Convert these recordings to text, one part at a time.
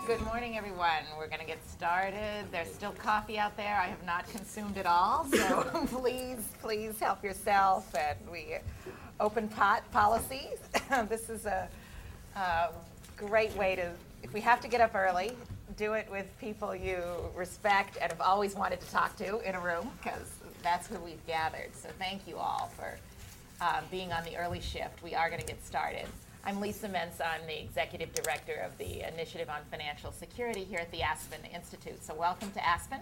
Good morning, everyone. We're going to get started. There's still coffee out there. I have not consumed it all, so please help yourself. And we open pot policies. This is a great way to, if we have to get up early, do it with people you respect and have always wanted to talk to in a room, because that's who we've gathered. So thank you all for being on the early shift. We are going to get started. I'm Lisa Mentz. I'm the Executive Director of the Initiative on Financial Security here at the Aspen Institute. So welcome to Aspen.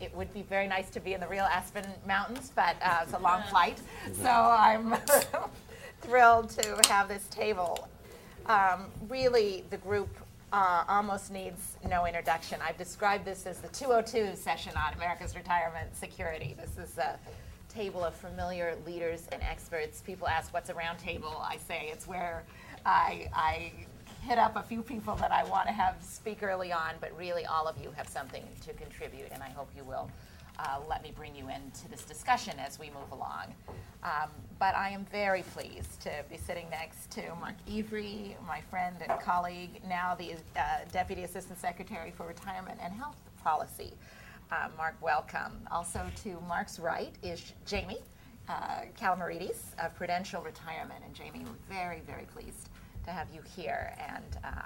It would be very nice to be in the real Aspen Mountains, but it's a long flight. So I'm thrilled to have this table. Really, the group almost needs no introduction. I've described this as the 202 session on America's retirement security. This is a table of familiar leaders and experts. People ask, what's a round table? I say it's where I hit up a few people that I want to have speak early on, but really all of you have something to contribute, and I hope you will let me bring you into this discussion as we move along. But I am very pleased to be sitting next to Mark Avery, my friend and colleague, now the Deputy Assistant Secretary for Retirement and Health Policy. Mark, welcome. Also to Mark's right is Jamie Calamarides of Prudential Retirement. And Jamie, we're very, very pleased to have you here. And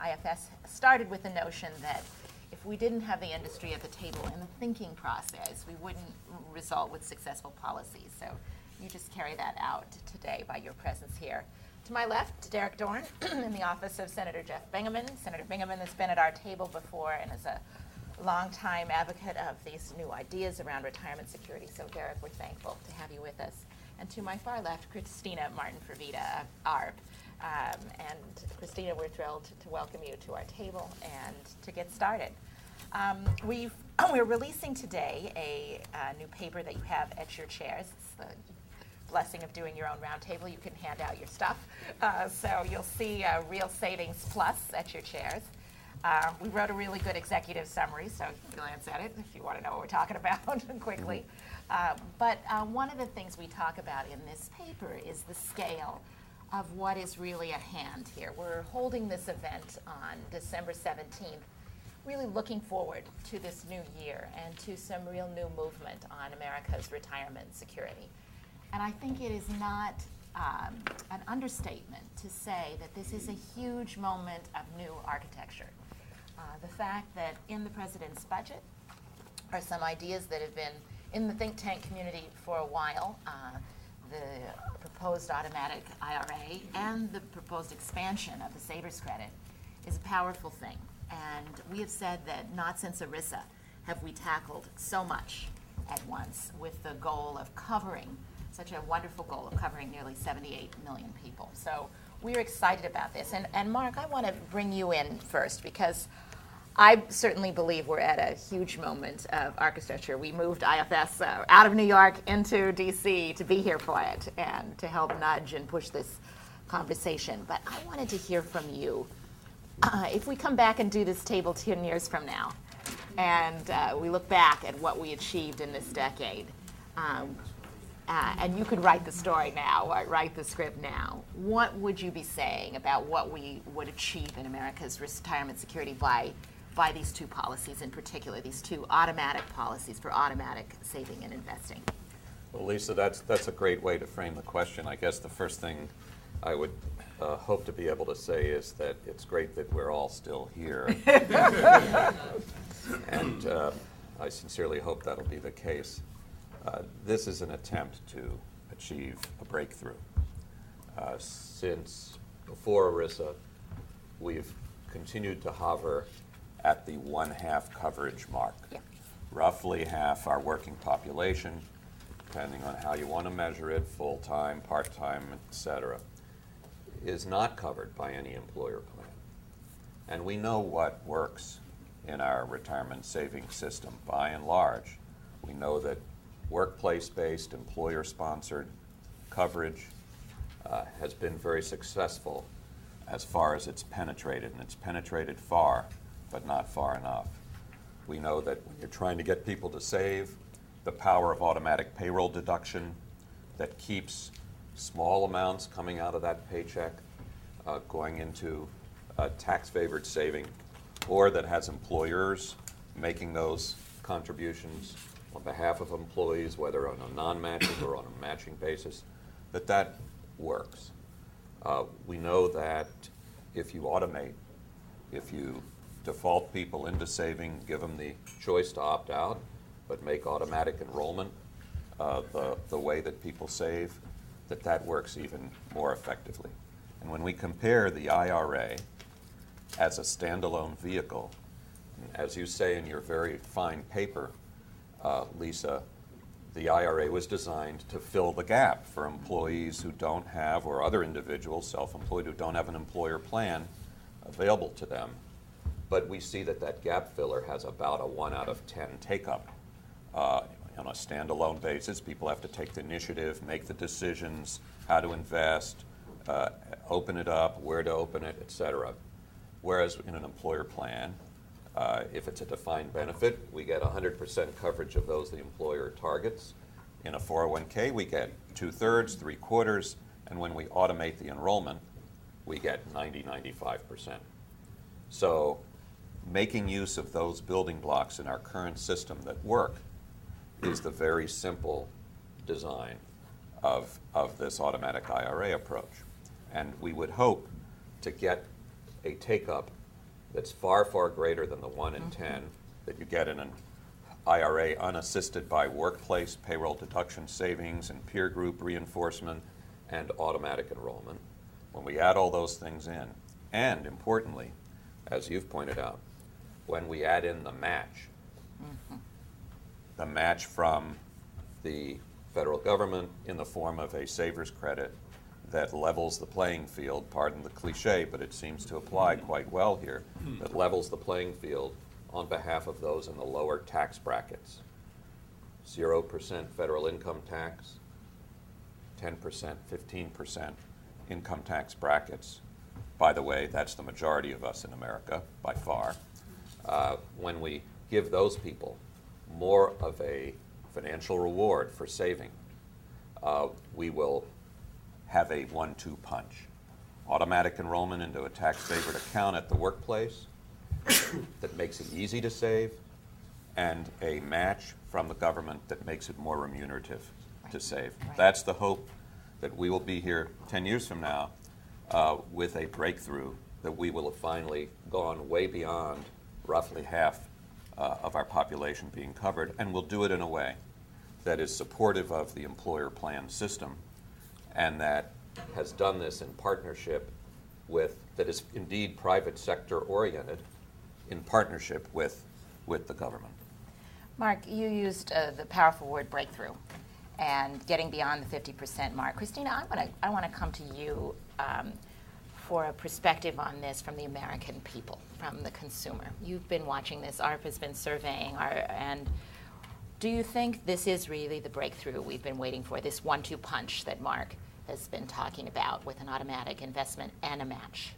IFS started with the notion that if we didn't have the industry at the table in the thinking process, we wouldn't result with successful policies. So you just carry that out today by your presence here. To my left, Derek Dorn in the office of Senator Jeff Bingaman. Senator Bingaman has been at our table before and is a longtime advocate of these new ideas around retirement security. So Derek, we're thankful to have you with us. And to my far left, Christina Martin-Fervita of ARP. And Christina, we're thrilled to welcome you to our table and to get started. We're releasing today a new paper that you have at your chairs. It's the blessing of doing your own roundtable. You can hand out your stuff. So you'll see Real Savings Plus at your chairs. We wrote a really good executive summary, so you can glance at it if you want to know what we're talking about quickly. But one of the things we talk about in this paper is the scale of what is really at hand here. We're holding this event on December 17th, really looking forward to this new year and to some real new movement on America's retirement security. And I think it is not an understatement to say that this is a huge moment of new architecture. The fact that in the president's budget are some ideas that have been in the think tank community for a while, the proposed automatic IRA and the proposed expansion of the Savers Credit is a powerful thing. And we have said that not since ERISA have we tackled so much at once with the goal of covering, such a wonderful goal of covering nearly 78 million people. So we're excited about this. And Mark, I want to bring you in first because I certainly believe we're at a huge moment of architecture. We moved IFS out of New York into DC to be here for it and to help nudge and push this conversation. But I wanted to hear from you. If we come back and do this table 10 years from now, and we look back at what we achieved in this decade, and you could write the story now, or write the script now, what would you be saying about what we would achieve in America's retirement security by these two policies in particular, these two automatic policies for automatic saving and investing? Well, Lisa, that's a great way to frame the question. I guess the first thing I would hope to be able to say is that it's great that we're all still here. And I sincerely hope that'll be the case. This is an attempt to achieve a breakthrough. Since before ERISA, we've continued to hover at the 1/2 coverage mark. Yeah. Roughly half our working population, depending on how you want to measure it, full-time, part-time, et cetera, is not covered by any employer plan. And we know what works in our retirement savings system by and large. We know that workplace-based, employer-sponsored coverage has been very successful as far as it's penetrated, and it's penetrated far, but not far enough. We know that when you're trying to get people to save, the power of automatic payroll deduction that keeps small amounts coming out of that paycheck going into tax-favored saving or that has employers making those contributions on behalf of employees, whether on a non-matching or on a matching basis, that works. We know that if you automate, if you default people into saving, give them the choice to opt out, but make automatic enrollment the way that people save, that works even more effectively. And when we compare the IRA as a standalone vehicle, as you say in your very fine paper, Lisa, the IRA was designed to fill the gap for employees who don't have, or other individuals, self-employed, who don't have an employer plan available to them. But we see that gap filler has about a 1 out of 10 take-up. On a standalone basis, people have to take the initiative, make the decisions, how to invest, open it up, where to open it, et cetera. Whereas in an employer plan, if it's a defined benefit, we get 100% coverage of those the employer targets. In a 401k, we get 2/3, 3/4, and when we automate the enrollment, we get 90-95%. So making use of those building blocks in our current system that work is the very simple design of this automatic IRA approach. And we would hope to get a take-up that's far, far greater than the 1 in 10 that you get in an IRA unassisted by workplace payroll deduction savings and peer group reinforcement and automatic enrollment. When we add all those things in, and importantly, as you've pointed out, when we add in the match from the federal government in the form of a saver's credit that levels the playing field, pardon the cliche, but it seems to apply quite well here, that levels the playing field on behalf of those in the lower tax brackets. 0% federal income tax, 10%, 15% income tax brackets. By the way, that's the majority of us in America, by far. When we give those people more of a financial reward for saving, we will have a 1-2 punch. Automatic enrollment into a tax-favored account at the workplace that makes it easy to save, and a match from the government that makes it more remunerative to save. Right. That's the hope that we will be here 10 years from now with a breakthrough that we will have finally gone way beyond roughly half of our population being covered, and we'll do it in a way that is supportive of the employer plan system and that has done this in partnership with, that is indeed private sector oriented, in partnership with the government. Mark, you used the powerful word breakthrough and getting beyond the 50% mark. Christina, I want to come to you for a perspective on this from the American people, from the consumer. You've been watching this, ARP has been surveying, and do you think this is really the breakthrough we've been waiting for, this 1-2 punch that Mark has been talking about with an automatic investment and a match?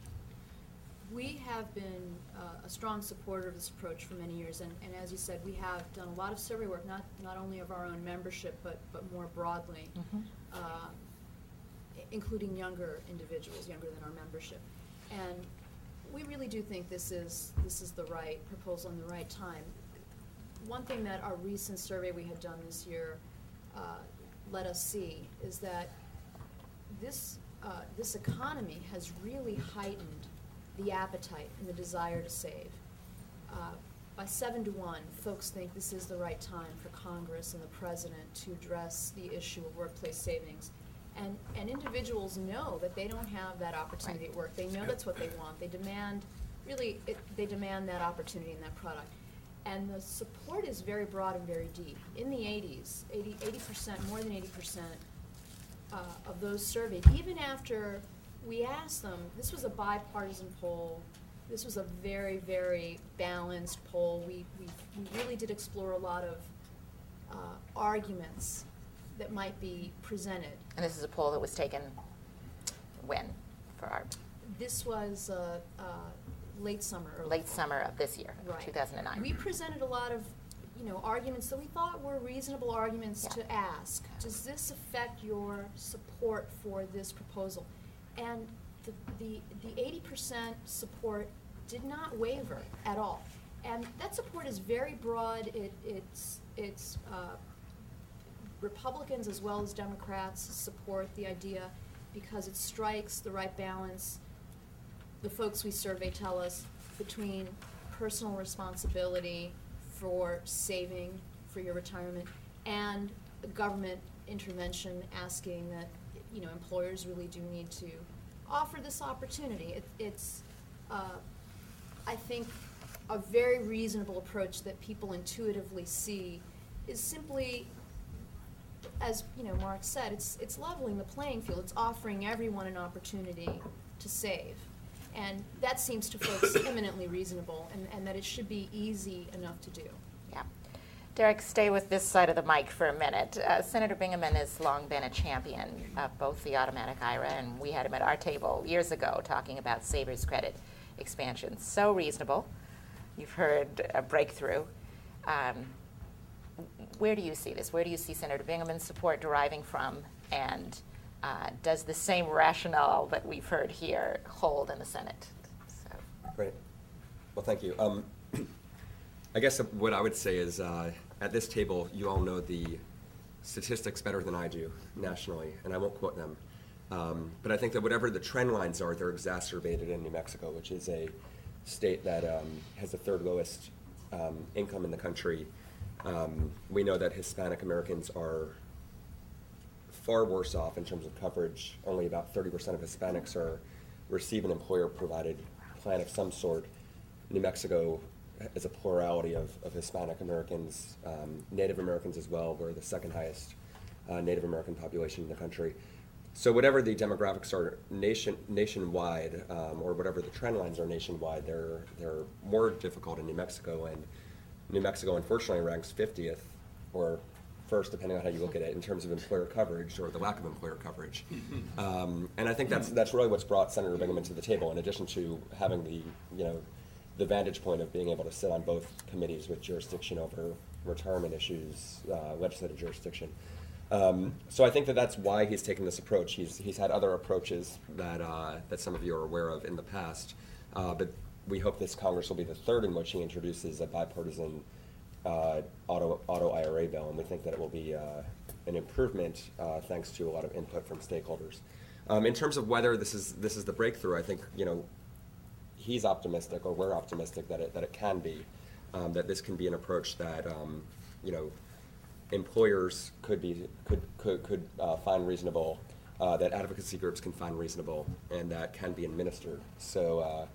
We have been a strong supporter of this approach for many years, and as you said, we have done a lot of survey work, not only of our own membership, but more broadly, including younger individuals, younger than our membership. And we really do think this is the right proposal in the right time. One thing that our recent survey we had done this year let us see is that this economy has really heightened the appetite and the desire to save. By 7-1, folks think this is the right time for Congress and the President to address the issue of workplace savings. And individuals know that they don't have that opportunity at work. They know that's what they want. They demand, they demand that opportunity and that product. And the support is very broad and very deep. In the 80%, more than 80% of those surveyed, even after we asked them, this was a bipartisan poll, this was a very, very balanced poll. We really did explore a lot of arguments that might be presented. And this is a poll that was taken when for ARP? This was late summer. Late summer of this year, right. 2009. We presented a lot of arguments that we thought were reasonable arguments to ask. Does this affect your support for this proposal? And the 80% support did not waver at all. And that support is very broad. It's Republicans as well as Democrats support the idea because it strikes the right balance, the folks we survey tell us, between personal responsibility for saving for your retirement and government intervention, asking that employers really do need to offer this opportunity. It's I think a very reasonable approach that people intuitively see is simply, as Mark said, it's leveling the playing field. It's offering everyone an opportunity to save. And that seems to folks eminently reasonable, and that it should be easy enough to do. Yeah. Derek, stay with this side of the mic for a minute. Senator Bingaman has long been a champion of both the automatic IRA, and we had him at our table years ago talking about savers credit expansion. So reasonable. You've heard a breakthrough. Where do you see this? Where do you see Senator Bingaman's support deriving from? And does the same rationale that we've heard here hold in the Senate? So. Great. Well, thank you. I guess what I would say is at this table, you all know the statistics better than I do nationally, and I won't quote them. But I think that whatever the trend lines are, they're exacerbated in New Mexico, which is a state that has the third lowest income in the country. We know that Hispanic Americans are far worse off in terms of coverage. Only about 30% of Hispanics receive an employer-provided plan of some sort. New Mexico is a plurality of Hispanic Americans, Native Americans as well. We're the second highest Native American population in the country. So whatever the demographics are nationwide, or whatever the trend lines are nationwide, they're more difficult in New Mexico. And New Mexico, unfortunately, ranks 50th or first, depending on how you look at it, in terms of employer coverage or the lack of employer coverage. And I think that's really what's brought Senator Bingaman to the table, in addition to having the vantage point of being able to sit on both committees with jurisdiction over retirement issues, legislative jurisdiction. So I think that's why he's taken this approach. He's had other approaches that some of you are aware of in the past, but we hope this Congress will be the third in which he introduces a bipartisan auto IRA bill, and we think that it will be an improvement thanks to a lot of input from stakeholders. In terms of whether this is the breakthrough, I think he's optimistic, or we're optimistic that it can be, that this can be an approach that employers could find reasonable, that advocacy groups can find reasonable, and that can be administered. So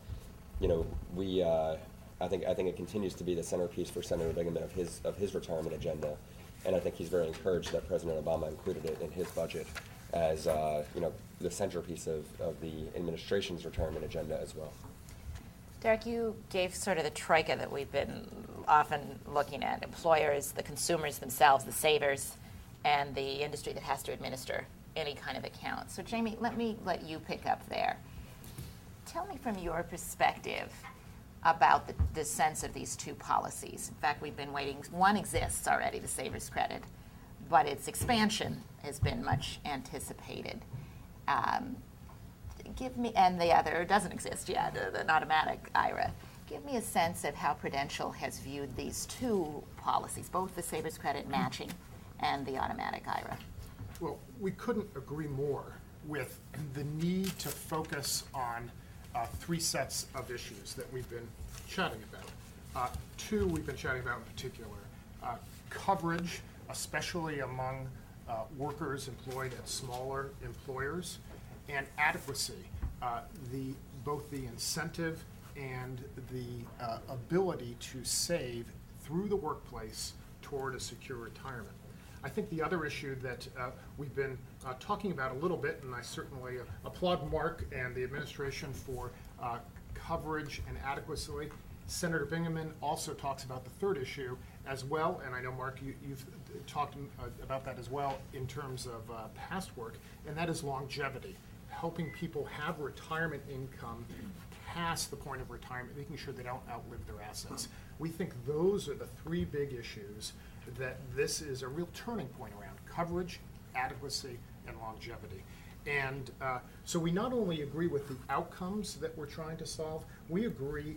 I think it continues to be the centerpiece for Senator Bingaman of his retirement agenda, and I think he's very encouraged that President Obama included it in his budget as the centerpiece of the administration's retirement agenda as well. Derek, you gave sort of the troika that we've been often looking at: employers, the consumers themselves, the savers, and the industry that has to administer any kind of account. So Jamie, let you pick up there. Tell me from your perspective about the sense of these two policies. In fact, we've been waiting. One exists already, the Savers Credit, but its expansion has been much anticipated. And the other doesn't exist yet, the automatic IRA. Give me a sense of how Prudential has viewed these two policies, both the Savers Credit matching and the automatic IRA. Well, we couldn't agree more with the need to focus on three sets of issues that we've been chatting about. Two we've been chatting about in particular: coverage, especially among workers employed at smaller employers, and adequacy, both the incentive and the ability to save through the workplace toward a secure retirement. I think the other issue that we've been talking about a little bit, and I certainly applaud Mark and the administration for coverage and adequacy. Senator Bingaman also talks about the third issue as well, and I know, Mark, you've talked about that as well in terms of past work, and that is longevity, helping people have retirement income past the point of retirement, making sure they don't outlive their assets. We think those are the three big issues that this is a real turning point around: coverage, adequacy, and longevity. And so we not only agree with the outcomes that we're trying to solve, we agree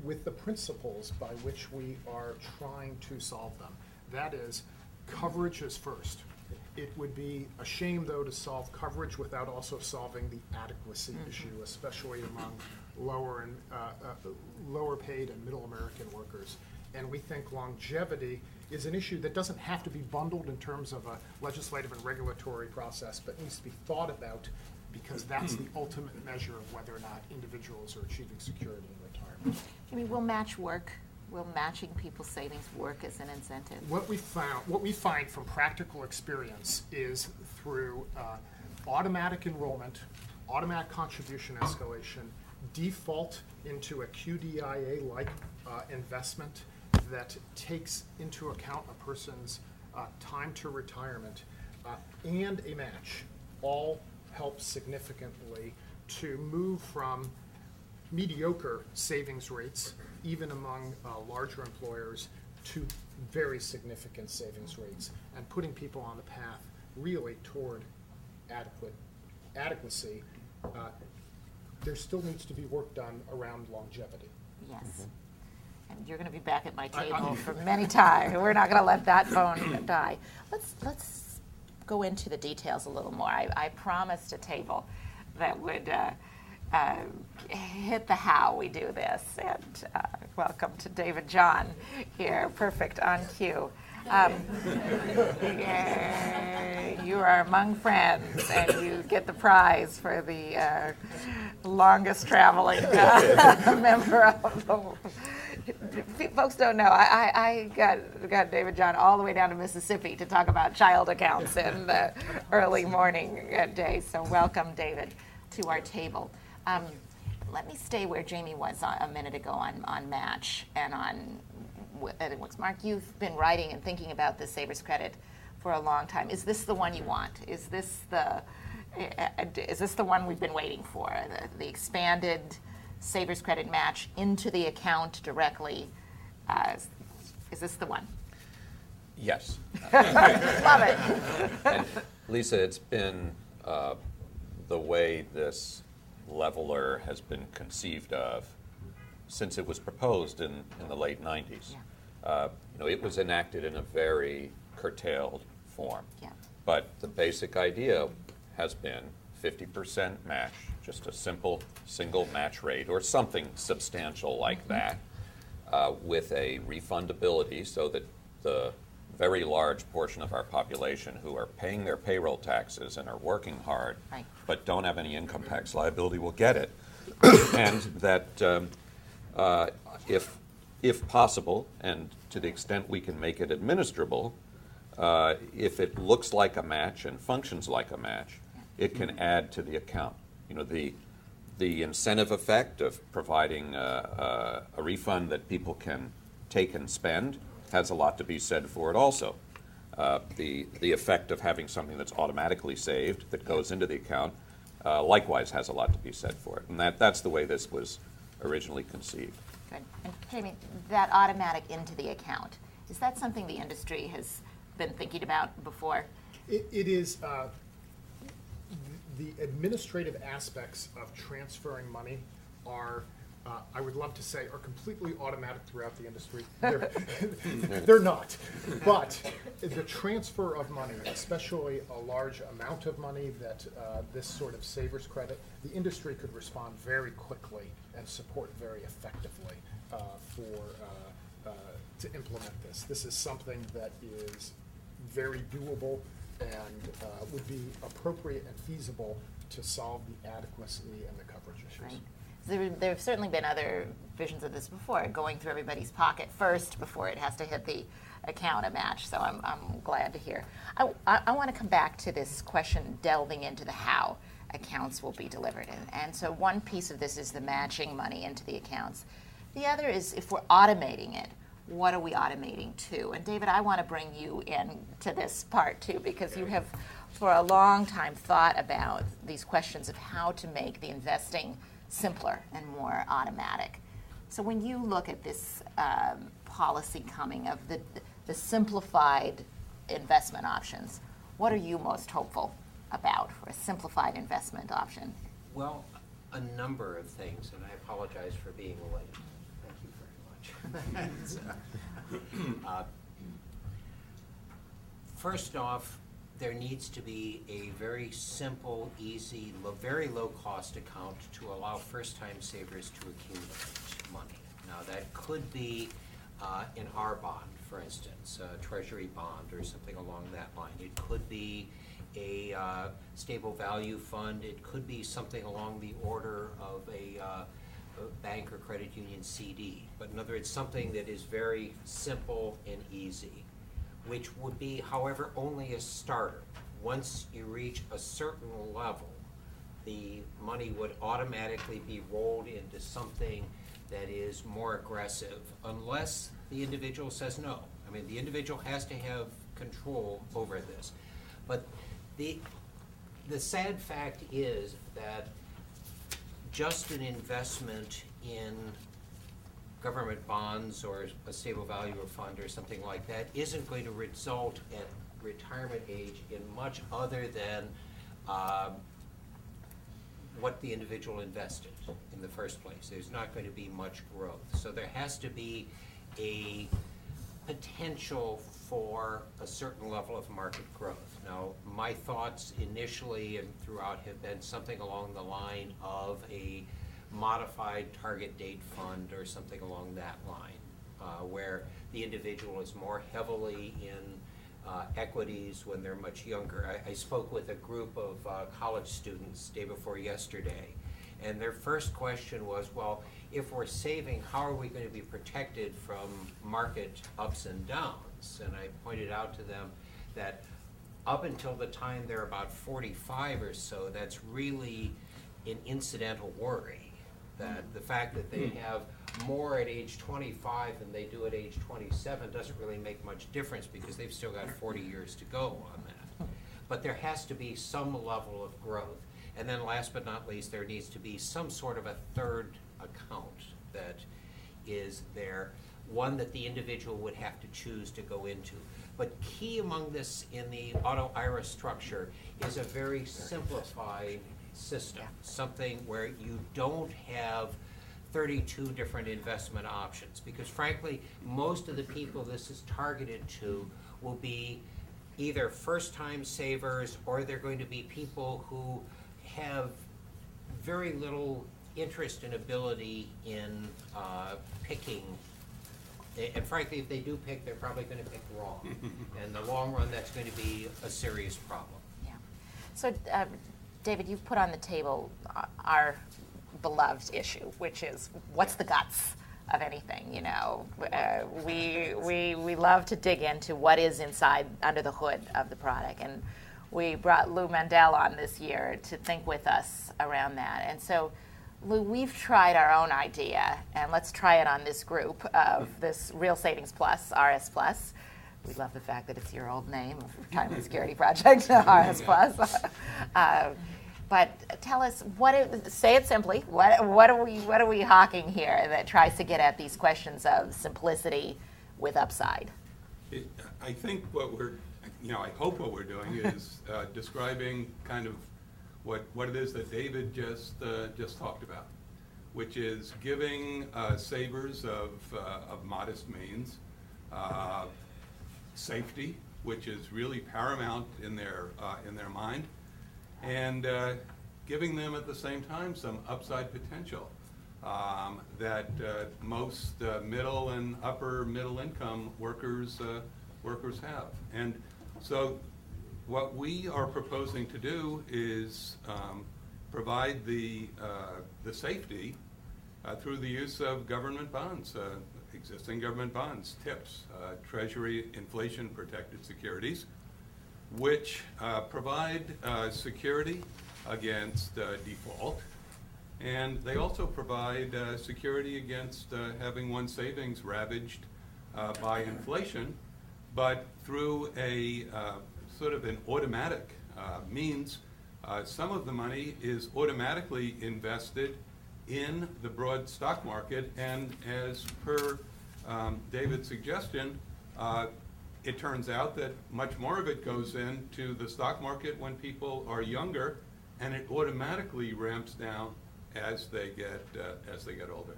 with the principles by which we are trying to solve them. That is, coverage is first. It would be a shame, though, to solve coverage without also solving the adequacy issue, especially among lower paid and middle American workers. And we think longevity is an issue that doesn't have to be bundled in terms of a legislative and regulatory process, but needs to be thought about, because that's the ultimate measure of whether or not individuals are achieving security in retirement. Jimmy, will match work? Will matching people's savings work as an incentive? What we find from practical experience is through automatic enrollment, automatic contribution escalation, default into a QDIA-like investment that takes into account a person's time to retirement, and a match, all help significantly to move from mediocre savings rates, even among larger employers, to very significant savings rates, and putting people on the path really toward adequacy. There still needs to be work done around longevity. Yes. And you're going to be back at my table for many times. We're not going to let that bone die. Let's go into the details a little more. I promised a table that would hit the how we do this. And welcome to David John here, perfect on cue. You are among friends, and you get the prize for the longest traveling member of the. Folks don't know. I got David John all the way down to Mississippi to talk about child accounts in the early morning days. So welcome, David, to our table. Let me stay where Jamie was a minute ago on match and on. Mark, you've been writing and thinking about this Savers Credit for a long time. Is this the one you want? Is this the one we've been waiting for? The expanded Savers Credit match into the account directly. Is this the one? Yes. Love it. And Lisa, it's been the way this leveler has been conceived of since it was proposed in the late 90s. Yeah. It was enacted in a very curtailed form. Yeah. But the basic idea has been 50% match, just a simple single match rate or something substantial like that, with a refundability so that the very large portion of our population who are paying their payroll taxes and are working hard, Right. but don't have any income tax liability will get it. And that if possible, and to the extent we can make it administrable, if it looks like a match and functions like a match, it can add to the account. The incentive effect of providing a refund that people can take and spend has a lot to be said for it also. The effect of having something that's automatically saved that goes into the account likewise has a lot to be said for it. And that's the way this was originally conceived. Good. And Jamie, that automatic into the account, is that something the industry has been thinking about before? It is, the administrative aspects of transferring money are, I would love to say, are completely automatic throughout the industry. They're not. But the transfer of money, especially a large amount of money that this sort of savers credit, the industry could respond very quickly and support very effectively to implement this. This is something that is very doable and would be appropriate and feasible to solve the adequacy and the coverage issues. Right. There have certainly been other visions of this before, going through everybody's pocket first before it has to hit the account a match, so I'm glad to hear. I want to come back to this question, delving into the how accounts will be delivered. And so one piece of this is the matching money into the accounts. The other is if we're automating it, what are we automating to? And David, I want to bring you into this part too, because you have for a long time thought about these questions of how to make the investing simpler and more automatic. So when you look at this policy coming of the simplified investment options, what are you most hopeful about for a simplified investment option? Well, a number of things, and I apologize for being late. Thank you very much. First off, there needs to be a very simple, easy, very low-cost account to allow first-time savers to accumulate money. Now, that could be an R bond, for instance, a treasury bond or something along that line. It could be a stable value fund. It could be something along the order of a bank or credit union CD. But in other words, something that is very simple and easy, which would be, however, only a starter. Once you reach a certain level, the money would automatically be rolled into something that is more aggressive, unless the individual says no. I mean, the individual has to have control over this. But the sad fact is that just an investment in government bonds or a stable value fund or something like that isn't going to result at retirement age in much other than what the individual invested in the first place. There's not going to be much growth. So there has to be a potential for a certain level of market growth. Now, my thoughts initially and throughout have been something along the line of a modified target date fund or something along that line, where the individual is more heavily in equities when they're much younger. I spoke with a group of college students day before yesterday, and their first question was, well, if we're saving, how are we going to be protected from market ups and downs? And I pointed out to them that up until the time they're about 45 or so, that's really an incidental worry. That the fact that they have more at age 25 than they do at age 27 doesn't really make much difference because they've still got 40 years to go on that. But there has to be some level of growth. And then last but not least, there needs to be some sort of a third account that is there, one that the individual would have to choose to go into. But key among this in the auto IRA structure is a very simplified system, something where you don't have 32 different investment options, because frankly, most of the people this is targeted to will be either first-time savers or they're going to be people who have very little interest and ability in picking. And frankly, if they do pick, they're probably going to pick wrong. And in the long run, that's going to be a serious problem. Yeah. So, David, you've put on the table our beloved issue, which is what's the guts of anything, you know? We love to dig into what is inside, under the hood of the product. And we brought Lou Mandel on this year to think with us around that. And so, Lou, we've tried our own idea, and let's try it on this group of this Real Savings Plus, RS Plus. We love the fact that it's your old name of Retirement Security Project, RS Plus. But tell us, say it simply, what are we hawking here that tries to get at these questions of simplicity with upside? I think I hope what we're doing is describing kind of what it is that David just talked about, which is giving savers of modest means safety, which is really paramount in their mind, and giving them at the same time some upside potential that most middle and upper middle income workers have. And so what we are proposing to do is provide the safety through the use of government bonds, existing government bonds, TIPS, Treasury inflation protected securities, which provide security against default, and they also provide security against having one's savings ravaged by inflation, but through a sort of an automatic means. Some of the money is automatically invested in the broad stock market, and as per David's suggestion, it turns out that much more of it goes into the stock market when people are younger, and it automatically ramps down as they get older.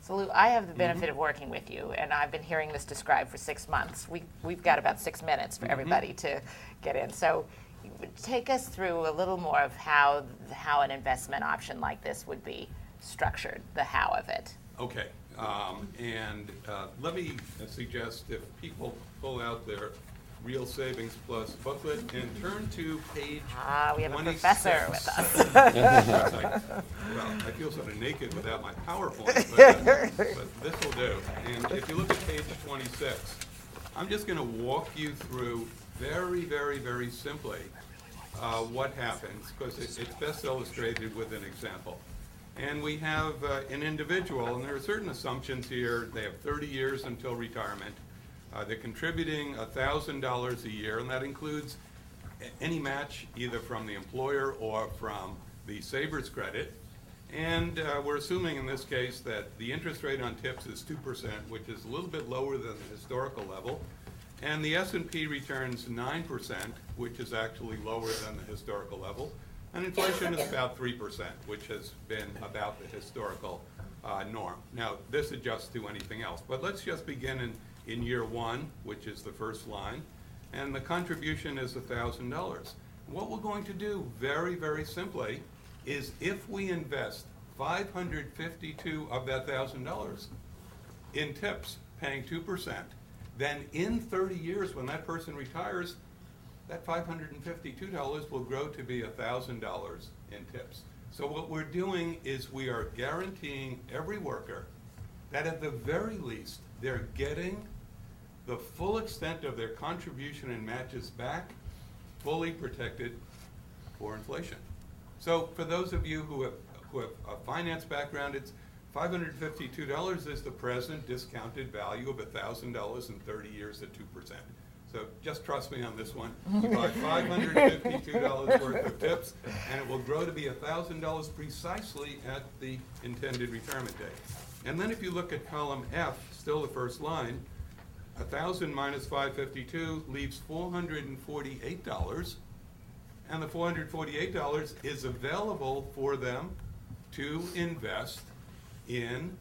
So Lou, I have the benefit of working with you, and I've been hearing this described for 6 months. We've got about 6 minutes for everybody to get in. So take us through a little more of how an investment option like this would be structured, the how of it. Okay, and let me suggest if people pull out their Real Savings Plus booklet and turn to page 26. We have a professor with us. Well, I feel sort of naked without my PowerPoint, but this will do. And if you look at page 26, I'm just going to walk you through very, very, very simply what happens, because it's best illustrated with an example. And we have an individual, and there are certain assumptions here. They have 30 years until retirement. They're contributing $1,000 a year, and that includes any match either from the employer or from the Savers credit. And we're assuming in this case that the interest rate on tips is 2%, which is a little bit lower than the historical level. And the S&P returns 9%, which is actually lower than the historical level. And inflation is about 3%, which has been about the historical norm. Now, this adjusts to anything else. But let's just begin in year one, which is the first line. And the contribution is $1,000. What we're going to do very, very simply is if we invest $552 of that $1,000 in tips, paying 2%, then in 30 years when that person retires, that $552 will grow to be $1,000 in tips. So what we're doing is we are guaranteeing every worker that at the very least they're getting the full extent of their contribution and matches back, fully protected for inflation. So for those of you who have a finance background, it's $552 is the present discounted value of $1,000 in 30 years at 2%. So just trust me on this one. You buy $552 worth of tips, and it will grow to be $1,000 precisely at the intended retirement date. And then if you look at column F, still the first line, 1,000 minus 552 leaves $448, and the $448 is available for them to invest in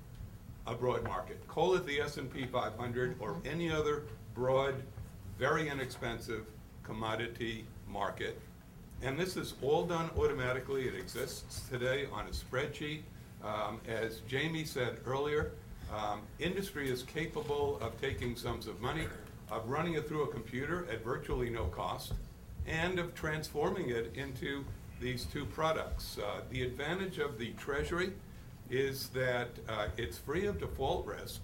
a broad market. Call it the S&P 500 or any other broad, very inexpensive commodity market. And this is all done automatically. It exists today on a spreadsheet. As Jamie said earlier, industry is capable of taking sums of money, of running it through a computer at virtually no cost, and of transforming it into these two products. The advantage of the Treasury is that it's free of default risk,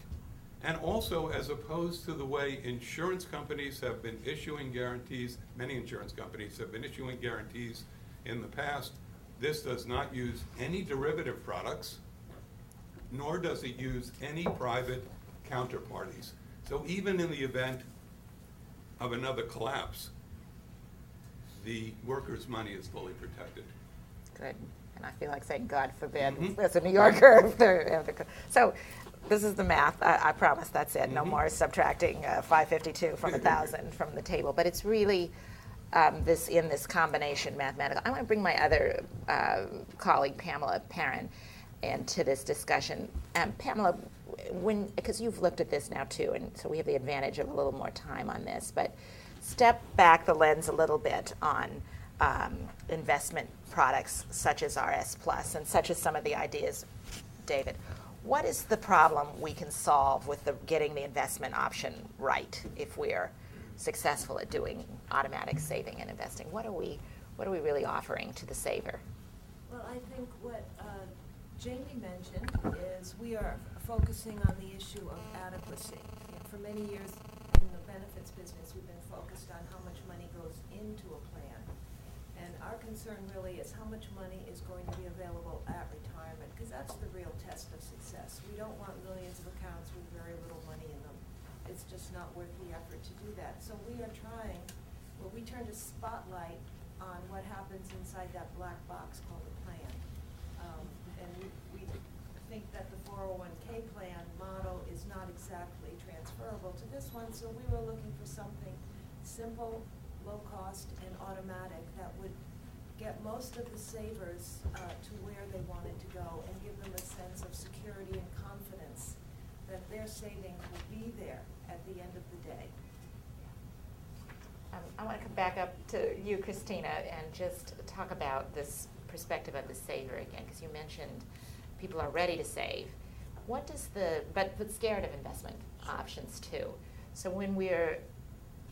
and also as opposed to the way insurance companies have been issuing guarantees, many insurance companies have been issuing guarantees in the past, this does not use any derivative products, nor does it use any private counterparties. So even in the event of another collapse, the workers' money is fully protected. Good. And I feel like saying, God forbid, as a New Yorker. So this is the math. I promise that's it. No more subtracting 552 from 1,000 from the table. But it's really this combination mathematical. I want to bring my other colleague, Pamela Perrin, into this discussion. Pamela, because you've looked at this now too, and so we have the advantage of a little more time on this, but step back the lens a little bit on investment products such as RS Plus and such as some of the ideas, David. What is the problem we can solve with getting the investment option right if we're successful at doing automatic saving and investing? What are we really offering to the saver? Well, I think what Jamie mentioned is we are focusing on the issue of adequacy. For many years in the benefits business, we've been focused on how much money goes into a plan. And our concern really is how much money is going to be available at retirement, because that's the real test of success. We don't want millions of accounts with very little money in them. It's just not worth the effort to do that. So we are trying, we turned a spotlight on what happens inside that black box called a plan. And we think that the 401k plan model is not exactly transferable transferable to this one, so we were looking for something simple, low cost, and automatic that would get most of the savers to where they wanted to go and give them a sense of security and confidence that their savings will be there at the end of the day. I want to come back up to you, Christina, and just talk about this perspective of the saver again, because you mentioned people are ready to save. What does but scared of investment options too. So when we're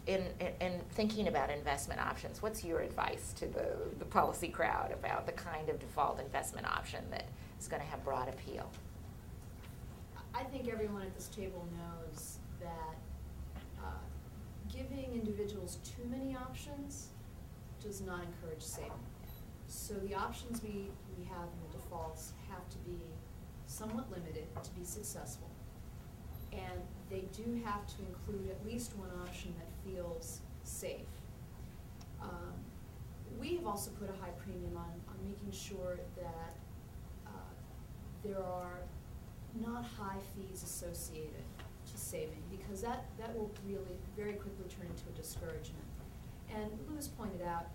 in thinking about investment options, what's your advice to the policy crowd about the kind of default investment option that is going to have broad appeal? I think everyone at this table knows that giving individuals too many options does not encourage saving. So the options we have in the defaults have to be somewhat limited to be successful. And they do have to include at least one option that feels safe. We have also put a high premium on making sure that there are not high fees associated to saving, because that will really very quickly turn into a discouragement. And Louis pointed out,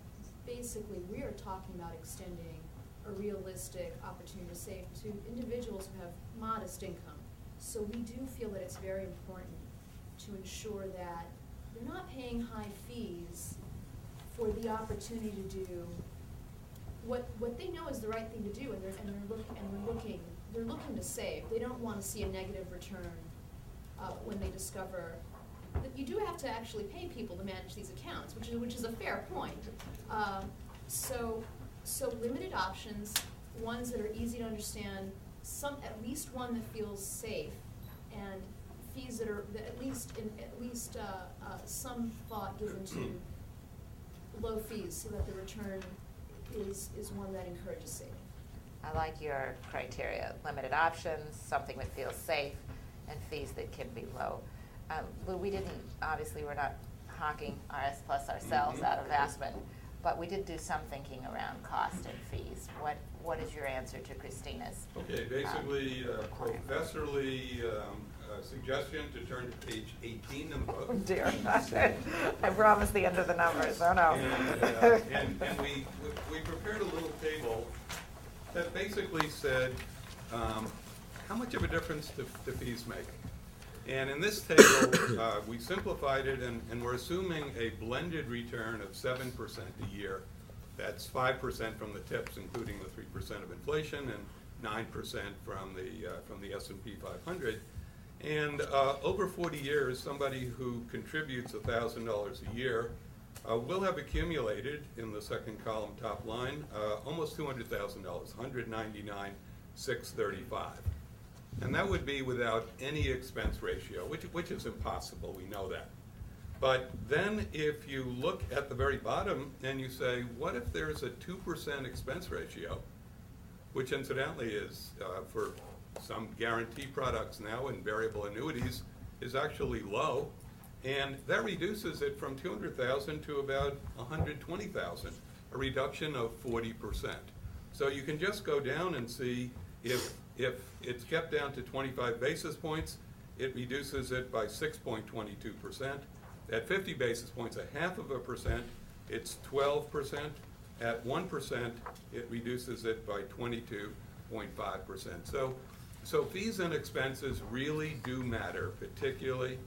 basically we are talking about extending a realistic opportunity to save to individuals who have modest income. So we do feel that it's very important to ensure that they're not paying high fees for the opportunity to do what they know is the right thing to do, and they're looking to save. They don't want to see a negative return when they discover that you do have to actually pay people to manage these accounts, which is a fair point. So limited options, ones that are easy to understand, at least one that feels safe, and fees that at least some thought given to low fees, so that the return is one that encourages saving. I like your criteria: limited options, something that feels safe, and fees that can be low. Lou, we're not hawking RS Plus ourselves out of Aspen, but we did do some thinking around cost and fees. What is your answer to Christina's? Okay, basically, professorly suggestion to turn to page 18 of the book. Oh dear, I promised the end of the numbers, oh no. And we prepared a little table that basically said how much of a difference do fees make. And in this table, we simplified it, and we're assuming a blended return of 7% a year. That's 5% from the tips, including the 3% of inflation, and 9% from the S&P 500. And over 40 years, somebody who contributes $1,000 a year will have accumulated, in the second column top line, almost $200,000, $199,635. And that would be without any expense ratio, which is impossible, we know that. But then if you look at the very bottom and you say, what if there's a 2% expense ratio, which incidentally is, for some guarantee products now and variable annuities, is actually low, and that reduces it from 200,000 to about 120,000, a reduction of 40%. So you can just go down and see if it's kept down to 25 basis points, it reduces it by 6.22%. At 50 basis points, 0.5%, it's 12%. At 1%, it reduces it by 22.5%. So fees and expenses really do matter, particularly,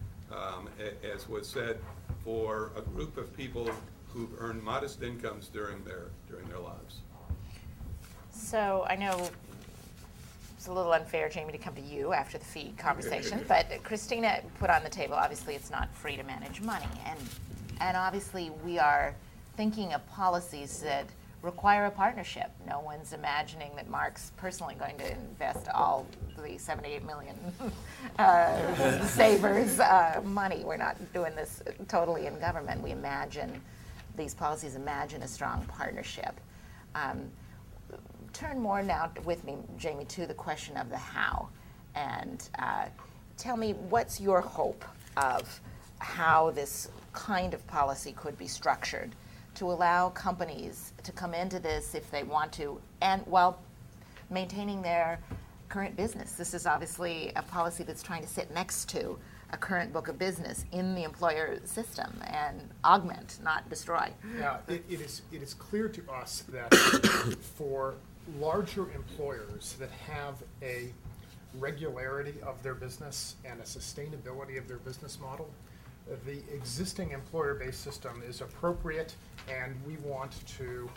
as was said, for a group of people who've earned modest incomes during their lives. So I know it's a little unfair, Jamie, to come to you after the fee conversation, but Christina put on the table, obviously it's not free to manage money, and obviously we are thinking of policies that require a partnership. No one's imagining that Mark's personally going to invest all the 78 million savers' money. We're not doing this totally in government. We imagine, these policies imagine a strong partnership. Turn more now with me, Jamie, to the question of the how, and tell me, what's your hope of how this kind of policy could be structured to allow companies to come into this if they want to, and while maintaining their current business. This is obviously a policy that's trying to sit next to a current book of business in the employer system and augment, not destroy. Yeah, it is clear to us that for larger employers that have a regularity of their business and a sustainability of their business model, the existing employer-based system is appropriate, and we want to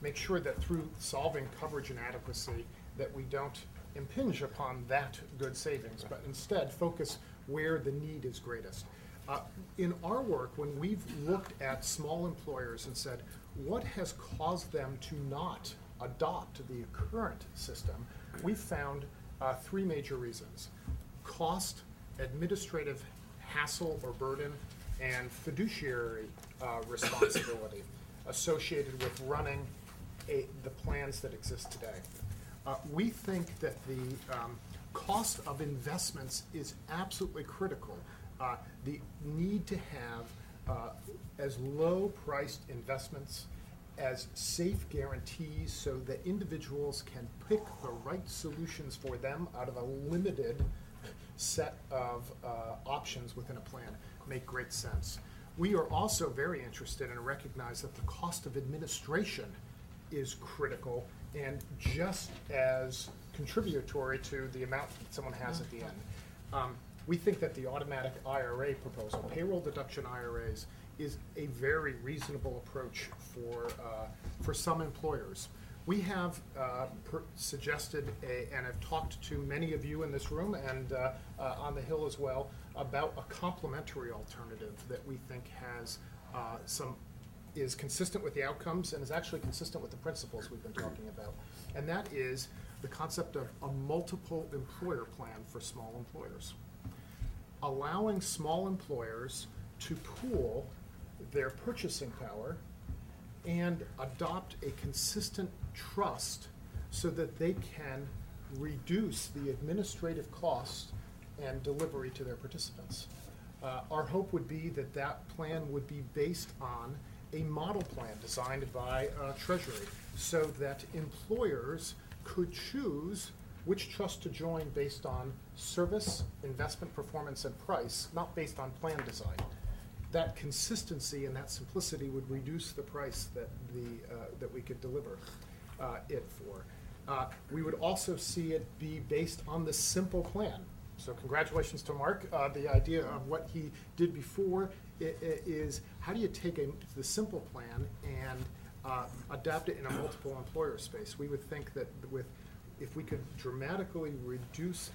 make sure that through solving coverage inadequacy that we don't impinge upon that good savings, but instead focus where the need is greatest. In our work, when we've looked at small employers and said, what has caused them to not adopt the current system, we found three major reasons: cost, administrative hassle or burden, and fiduciary responsibility associated with running the plans that exist today. We think that the cost of investments is absolutely critical. The need to have as low-priced investments, as safe guarantees so that individuals can pick the right solutions for them out of a limited set of options within a plan make great sense. We are also very interested and recognize that the cost of administration is critical and just as contributory to the amount that someone has at the end. We think that the automatic IRA proposal, payroll deduction IRAs, is a very reasonable approach for some employers. We have suggested and have talked to many of you in this room and on the Hill as well about a complementary alternative that we think has is consistent with the outcomes and is actually consistent with the principles we've been talking about. And that is the concept of a multiple employer plan for small employers. Allowing small employers to pool their purchasing power and adopt a consistent trust so that they can reduce the administrative cost and delivery to their participants. Our hope would be that that plan would be based on a model plan designed by Treasury so that employers could choose which trust to join based on service, investment performance, and price, not based on plan design. That consistency and that simplicity would reduce the price that that we could deliver it for. We would also see it be based on the simple plan. So congratulations to Mark. The idea of what he did before is how do you take the simple plan and adapt it in a multiple employer space? We would think that if we could dramatically reduce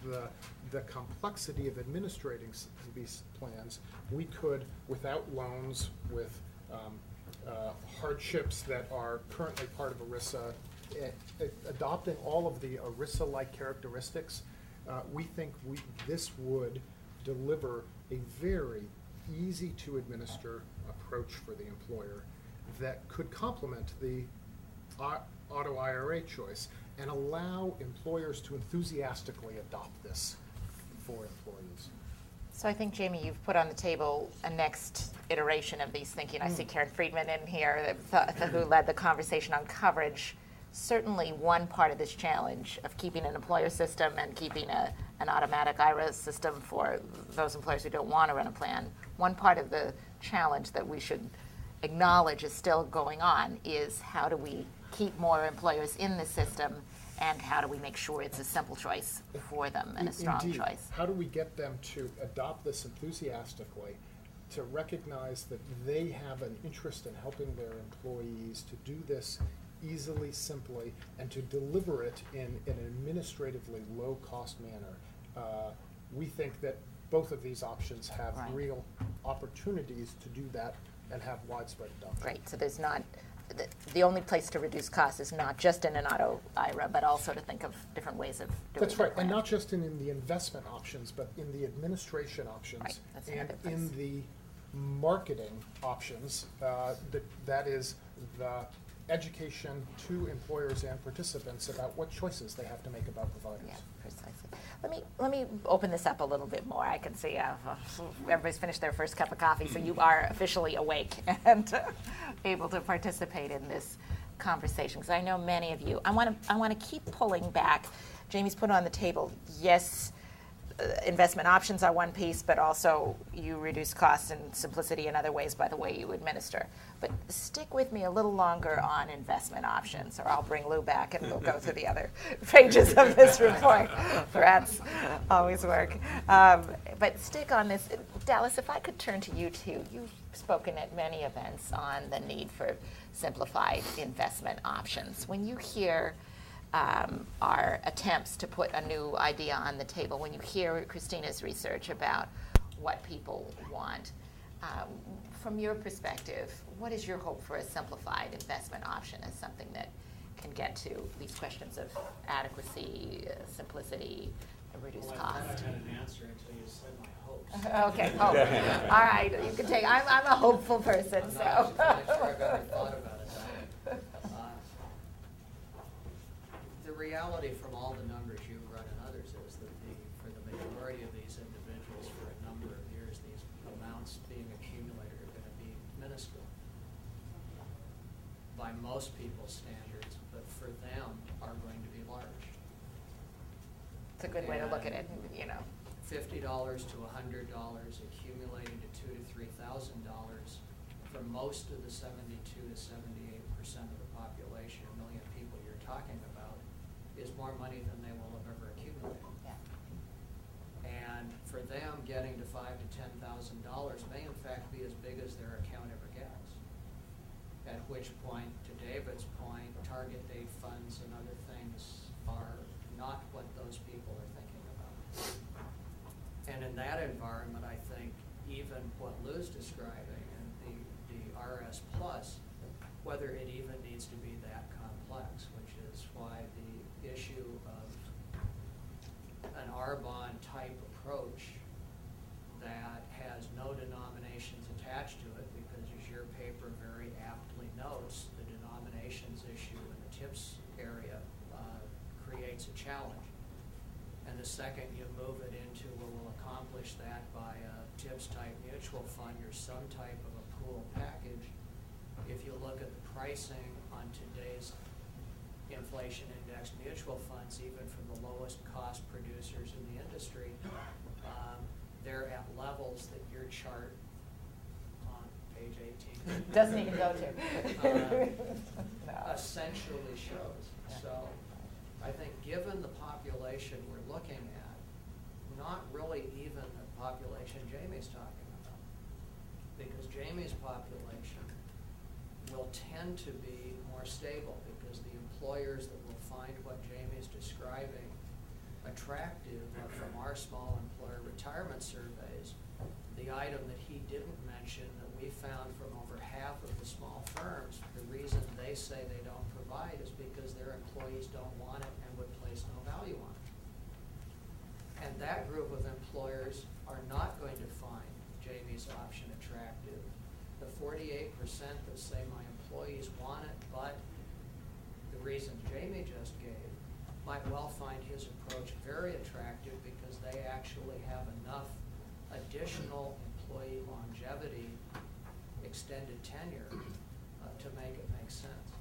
the complexity of administrating these plans, we could, without loans, with hardships that are currently part of ERISA, adopting all of the ERISA-like characteristics, we think this would deliver a very easy-to-administer approach for the employer that could complement the auto IRA choice and allow employers to enthusiastically adopt this for employees. So I think, Jamie, you've put on the table a next iteration of these thinking. I see Karen Friedman in here who led the conversation on coverage. Certainly one part of this challenge of keeping an employer system and keeping an automatic IRA system for those employers who don't want to run a plan, one part of the challenge that we should acknowledge is still going on is how do we keep more employers in the system and how do we make sure it's a simple choice for them and a strong Indeed. choice? How do we get them to adopt this enthusiastically, to recognize that they have an interest in helping their employees to do this easily, simply, and to deliver it in an administratively low-cost manner? We think that both of these options have Right. real opportunities to do that and have widespread adoption. Great, so there's not, the only place to reduce costs is not just in an auto IRA, but also to think of different ways of doing That's right, the and plan. not just in the investment options, but in the administration options. Right, that's and another place. in the marketing options, that is the education to employers and participants about what choices they have to make about providers. Yeah, precisely. Let me open this up a little bit more. I can see everybody's finished their first cup of coffee, so you are officially awake and able to participate in this conversation. Because I know many of you. I want to keep pulling back Jamie's put on the table, yes, investment options are one piece, but also you reduce costs and simplicity in other ways by the way you administer. But stick with me a little longer on investment options, or I'll bring Lou back and we'll go through the other pages of this report. Rats always work. But stick on this. Dallas, if I could turn to you too. You've spoken at many events on the need for simplified investment options. When you hear our attempts to put a new idea on the table, when you hear Christina's research about what people want, from your perspective, what is your hope for a simplified investment option as something that can get to these questions of adequacy, simplicity, and reduced Well, cost? I thought I had an answer until you said my hopes. Okay, hope. All right, you can take, I'm a hopeful person, I'm so. not actually sure I've ever thought about it that way. The reality from all the numbers you've run and others is that for the majority of these individuals for a number of years, these amounts being accumulated are going to be minuscule by most people's standards, but for them are going to be large. It's a good way to look at it, you know. $50 to $100 accumulating to $2,000 to $3,000 for most of the 72 to 78% of the population, a million people you're talking about, is more money than they will have ever accumulated. Yeah. And for them, getting to $5,000 to $10,000 may in fact be as big as their account ever gets. At which point, to David's point, target date funds and other things are not what those people are thinking about. And in that environment, I think even what Lou's describing and the RS Plus, whether it even needs to be that complex, which is why the issue of an R-bond type approach that has no denominations attached to it, because as your paper very aptly notes, the denominations issue in the TIPS area creates a challenge. And the second you move it into, well, we'll accomplish that by a TIPS type mutual fund or some type of a pool package. If you look at the pricing on today's inflation indexed mutual funds, even from the lowest cost producers in the industry, they're at levels that your chart on page 18 Doesn't even go to. No. essentially shows. So I think given the population we're looking at, not really even the population Jamie's talking about, because Jamie's population will tend to be more stable because the employers that will find what Jamie's describing attractive from our small employer retirement surveys, the item that he didn't mention that we found from over half of the small firms, the reason they say they don't provide is because their employees don't want it and would place no value on it. And that group of employers are not going to find Jamie's option attractive. The 48% that say my employees want it, but the reasons Jamie just gave, might well find his approach very attractive because they actually have enough additional employee longevity, extended tenure, to make it make sense.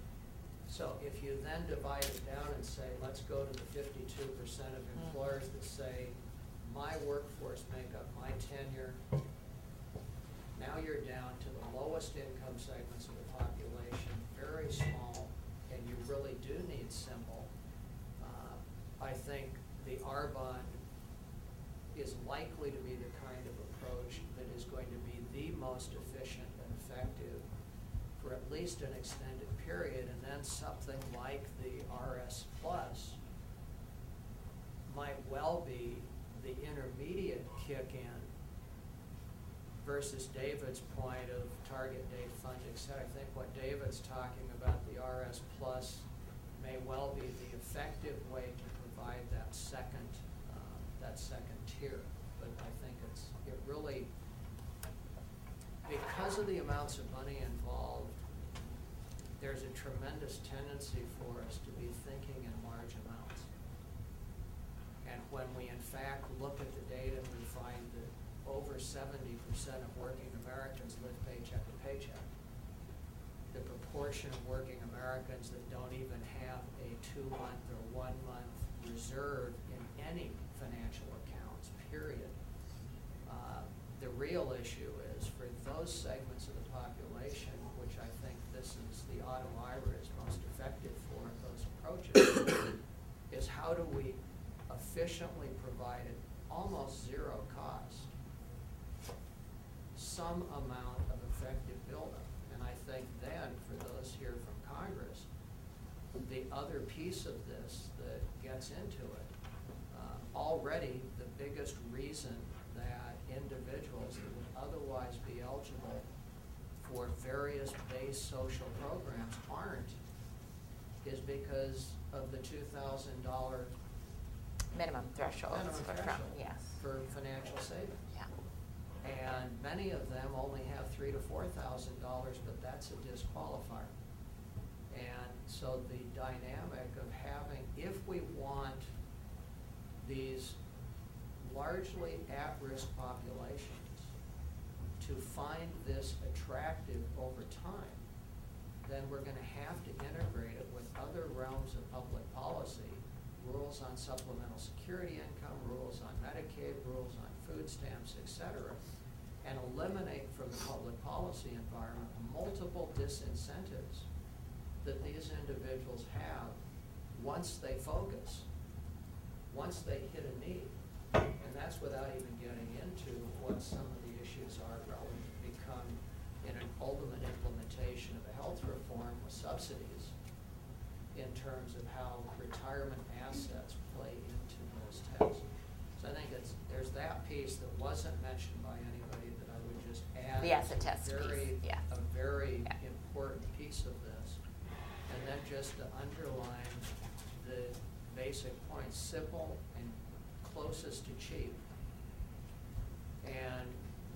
So if you then divide it down and say, let's go to the 52% of employers that say, my workforce makeup, my tenure, now you're down to the lowest income segments of the population, very small, and you really do need simple. I think the R-bond is likely to be the kind of approach that is going to be the most efficient and effective for at least an extended period, and then something like the RS Plus might well be the intermediate kick in versus David's point of target date fund, et cetera. I think what David's talking about, the RS Plus, may well be the effective way to provide that second tier. But I think it really, because of the amounts of money involved, there's a tremendous tendency for us to be thinking in large amounts. And when we in fact look at the data, we find that over 70% of working Americans live paycheck to paycheck. The proportion of working Americans that don't even have a 2-month or 1-month reserve in any financial accounts, period. The real issue is for those segments of the population, which I think this is, the auto IRA is most effective for those approaches, is how do we efficiently provide at almost zero cost some amount of effective buildup. And I think then, for those here from Congress, the other piece of this that gets into it, already the biggest reason that individuals that would otherwise be eligible for various base social programs aren't, is because of the $2,000 Minimum thresholds. minimum for- threshold Yes. for financial savings. Yeah. And many of them only have $3,000 to $4,000, but that's a disqualifier. And so the dynamic of having, if we want these largely at-risk populations to find this attractive over time, then we're gonna have to integrate it with other realms of public policy, rules on supplemental security income, rules on Medicaid, rules on food stamps, et cetera, and eliminate from the public policy environment multiple disincentives that these individuals have once they focus, once they hit a need. And that's without even getting into what some of the issues are relevant to become in an ultimate implementation of a health reform with subsidies in terms of how retirement assets play into those tests. So I think there's that piece that wasn't mentioned by anybody that I would just add. The asset test very, piece, yeah. A very Yeah. important piece of this. And then just to underline the basic point, simple and closest to cheap. And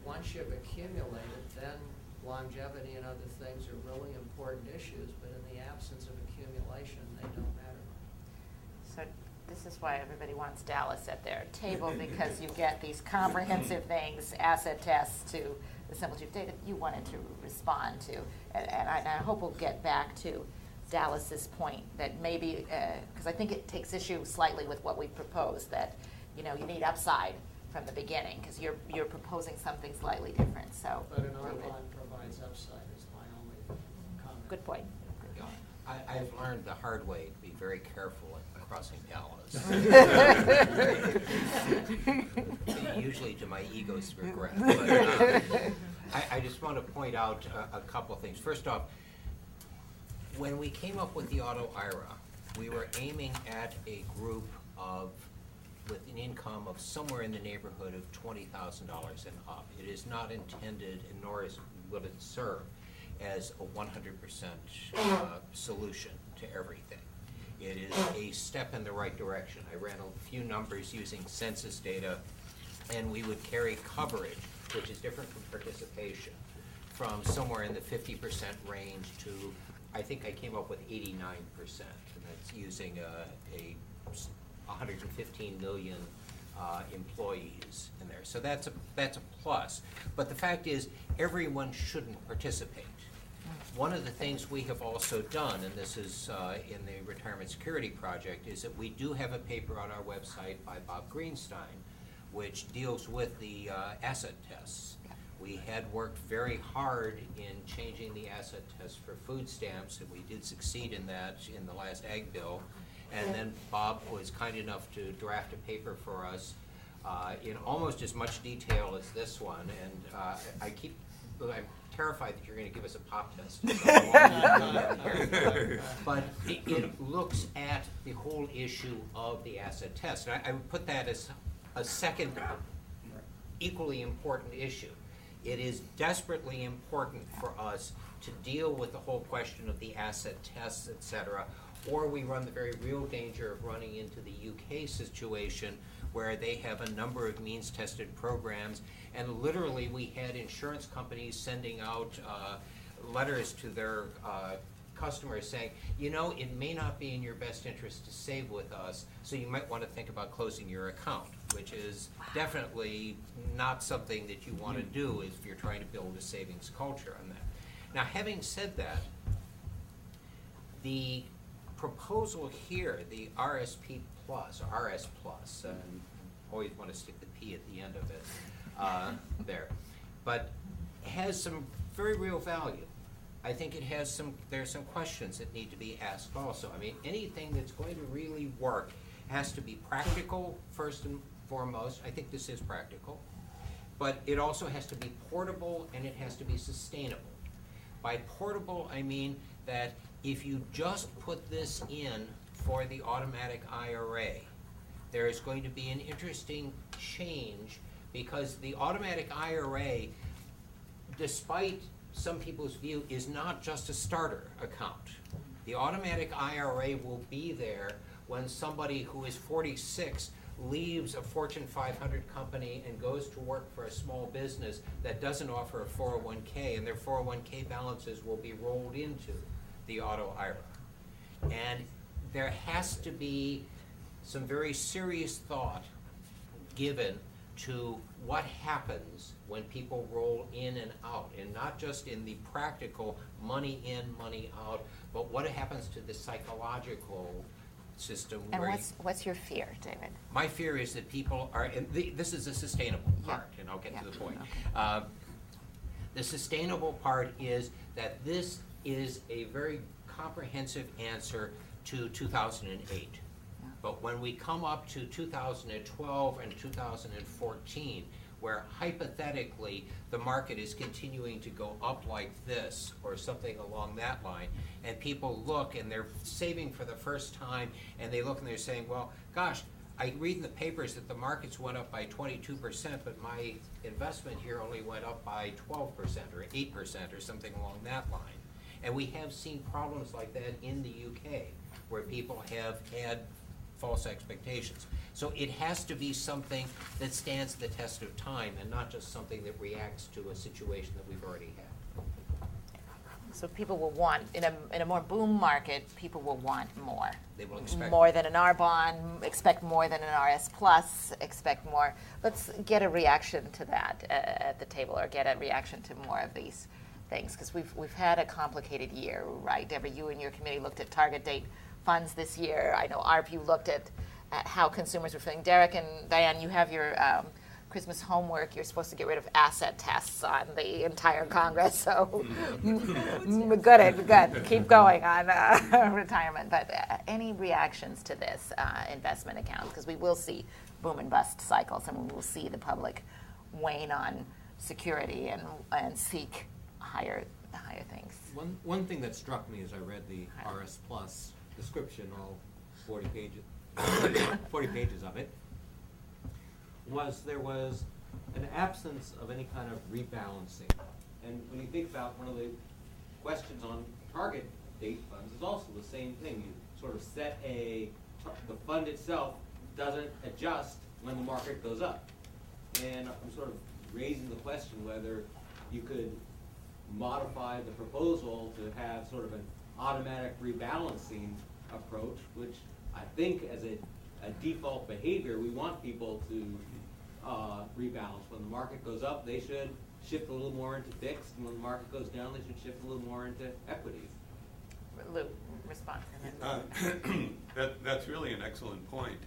once you've accumulated, then longevity and other things are really important issues, but in the absence of accumulation, they don't matter much. So this is why everybody wants Dallas at their table, because you get these comprehensive things, asset tests to the simple truth data you wanted to respond to. And I hope we'll get back to Dallas's point that maybe, because I think it takes issue slightly with what we proposed, that, you know, you need upside from the beginning, because you're proposing something slightly different, so. But an R bond provides upside is my only comment. Good point. Yeah, I've learned the hard way to be very careful at crossing Dallas. Usually to my ego's regret. But I just want to point out a couple of things. First off, when we came up with the auto IRA, we were aiming at a group with an income of somewhere in the neighborhood of $20,000 and up. It is not intended, and nor will it serve as a 100% solution to everything. It is a step in the right direction. I ran a few numbers using census data, and we would carry coverage, which is different from participation, from somewhere in the 50% range to, I think I came up with 89%, and that's using a 115 million employees in there. So that's a plus. But the fact is, everyone shouldn't participate. One of the things we have also done, and this is in the Retirement Security Project, is that we do have a paper on our website by Bob Greenstein, which deals with the asset tests. We had worked very hard in changing the asset test for food stamps, and we did succeed in that in the last ag bill. And then Bob was kind enough to draft a paper for us in almost as much detail as this one. And I'm terrified that you're going to give us a pop test. But it looks at the whole issue of the asset test. And I would put that as a second equally important issue. It is desperately important for us to deal with the whole question of the asset tests, et cetera, or we run the very real danger of running into the UK situation where they have a number of means-tested programs, and literally we had insurance companies sending out letters to their customers saying, you know, it may not be in your best interest to save with us, so you might want to think about closing your account, which is definitely not something that you want to do if you're trying to build a savings culture on that. Now, having said that, the proposal here, the RSP Plus, or RS Plus, and always want to stick the P at the end of it there. But has some very real value. I think it has there's some questions that need to be asked also. I mean, anything that's going to really work has to be practical first and foremost. I think this is practical. But it also has to be portable and it has to be sustainable. By portable, I mean that if you just put this in for the automatic IRA, there is going to be an interesting change because the automatic IRA, despite some people's view, is not just a starter account. The automatic IRA will be there when somebody who is 46 leaves a Fortune 500 company and goes to work for a small business that doesn't offer a 401k, and their 401k balances will be rolled into the auto IRA. And there has to be some very serious thought given to what happens when people roll in and out, and not just in the practical money in, money out, but what happens to the psychological system. And where what's your fear, David? my fear is that people are, and this is a sustainable part, and I'll get to the point. Okay. The sustainable part is that this is a very comprehensive answer to 2008. But when we come up to 2012 and 2014, where hypothetically the market is continuing to go up like this or something along that line, and people look and they're saving for the first time, and they look and they're saying, well, gosh, I read in the papers that the markets went up by 22%, but my investment here only went up by 12% or 8% or something along that line. And we have seen problems like that in the UK, where people have had false expectations. So it has to be something that stands the test of time and not just something that reacts to a situation that we've already had. So people will want, in a more boom market, people will want more. They will expect more than an R bond, expect more than an RS Plus, expect more. Let's get a reaction to that at the table, or get a reaction to more of these things, because we've had a complicated year, right? Deborah, you and your committee looked at target date funds this year. I know ARP, you looked at how consumers were feeling. Derek and Diane, you have your Christmas homework. You're supposed to get rid of asset tests on the entire Congress, so good. Keep going on retirement. But any reactions to this investment account? Because we will see boom and bust cycles, and we will see the public wane on security and seek higher things. One thing that struck me as I read the RS Plus description, all 40 pages of it, was there was an absence of any kind of rebalancing. And when you think about one of the questions on target date funds, is also the same thing. You sort of set the fund itself doesn't adjust when the market goes up. And I'm sort of raising the question whether you could modify the proposal to have sort of an automatic rebalancing approach, which I think as a default behavior, we want people to rebalance. When the market goes up, they should shift a little more into fixed, and when the market goes down, they should shift a little more into equities. Lou, response. That's really an excellent point.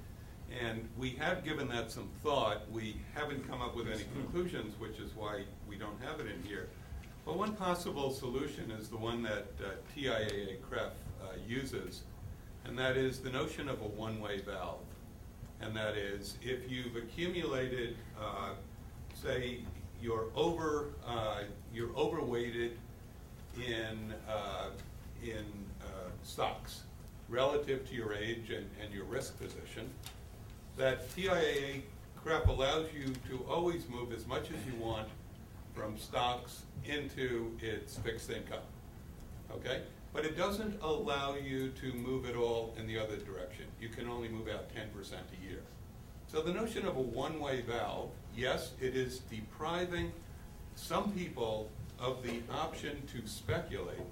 And we have given that some thought. We haven't come up with any conclusions, which is why we don't have it in here. But one possible solution is the one that TIAA-CREF uses, and that is the notion of a one-way valve. And that is, if you've accumulated, say, you're overweighted in stocks relative to your age and your risk position, that TIAA-CREF allows you to always move as much as you want from stocks into its fixed income, okay? But it doesn't allow you to move it all in the other direction. You can only move out 10% a year. So the notion of a one-way valve, yes, it is depriving some people of the option to speculate.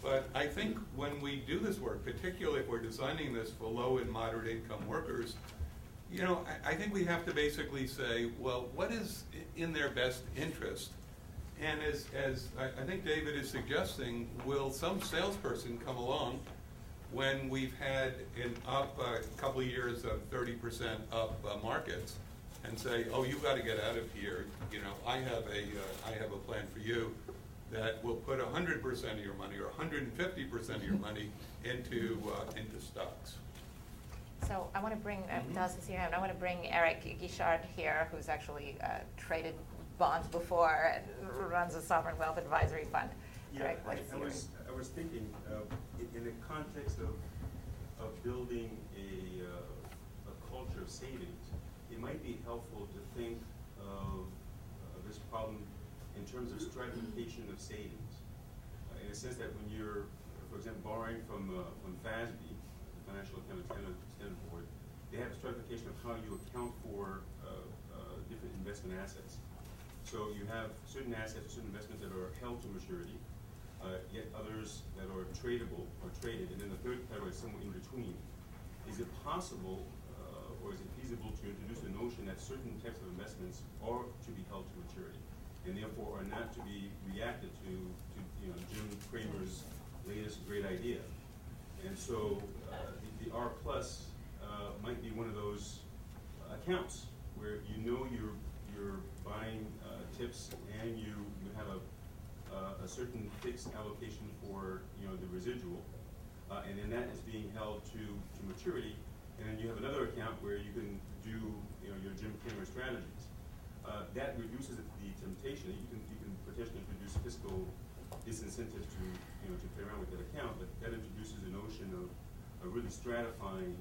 But I think when we do this work, particularly if we're designing this for low and moderate income workers, you know, I think we have to basically say, well, what is in their best interest? And as I think David is suggesting, will some salesperson come along when we've had a couple of years of 30% up markets, and say, oh, you got to get out of here. You know, I have a plan for you that will put 100% of your money or 150% of your money into stocks. So I want to bring, Dallas is here, and I want to bring Eric Guichard here, who's actually traded bonds before and runs a sovereign wealth advisory fund. Yeah, Eric, I was thinking, in the context of building a culture of savings, it might be helpful to think of this problem in terms of stratification of savings. In a sense that when you're, for example, borrowing from FASB, the Financial Accounting Standards Board, they have a stratification of how you account for different investment assets. So you have certain assets, certain investments that are held to maturity, yet others that are tradable or traded, and then the third category is somewhere in between. Is it possible, or is it feasible to introduce the notion that certain types of investments are to be held to maturity, and therefore are not to be reacted to Jim Cramer's latest great idea? And so the R plus might be one of those accounts where you're buying tips and you have a certain fixed allocation for the residual, and then that is being held to maturity, and then you have another account where you can do your Jim Cramer strategies. That reduces the temptation. You can potentially introduce fiscal disincentives to play around with that account, but that introduces a notion of really stratifying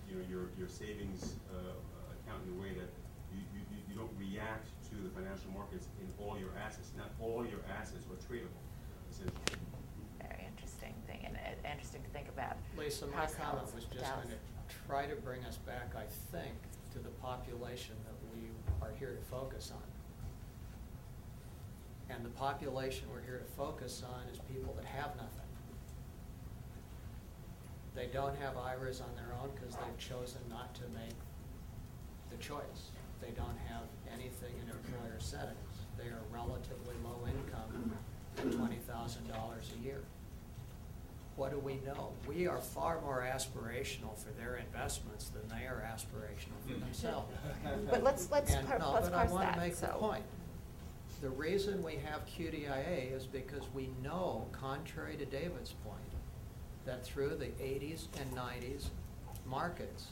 your savings account in a way that you don't react to the financial markets in all your assets. Not all your assets are tradable, essentially. Very interesting thing, and interesting to think about. Lisa, my comment was just Dallas. going to try to bring us back, I think, to the population that we are here to focus on. And the population we're here to focus on is people that have nothing. They don't have IRAs on their own because they've chosen not to make the choice. They don't have anything in employer settings. They are relatively low income at $20,000 a year. What do we know? We are far more aspirational for their investments than they are aspirational for themselves. But let's But I parse want that. to make the So- point. The reason we have QDIA is because we know, contrary to David's point, that through the 80s and 90s markets,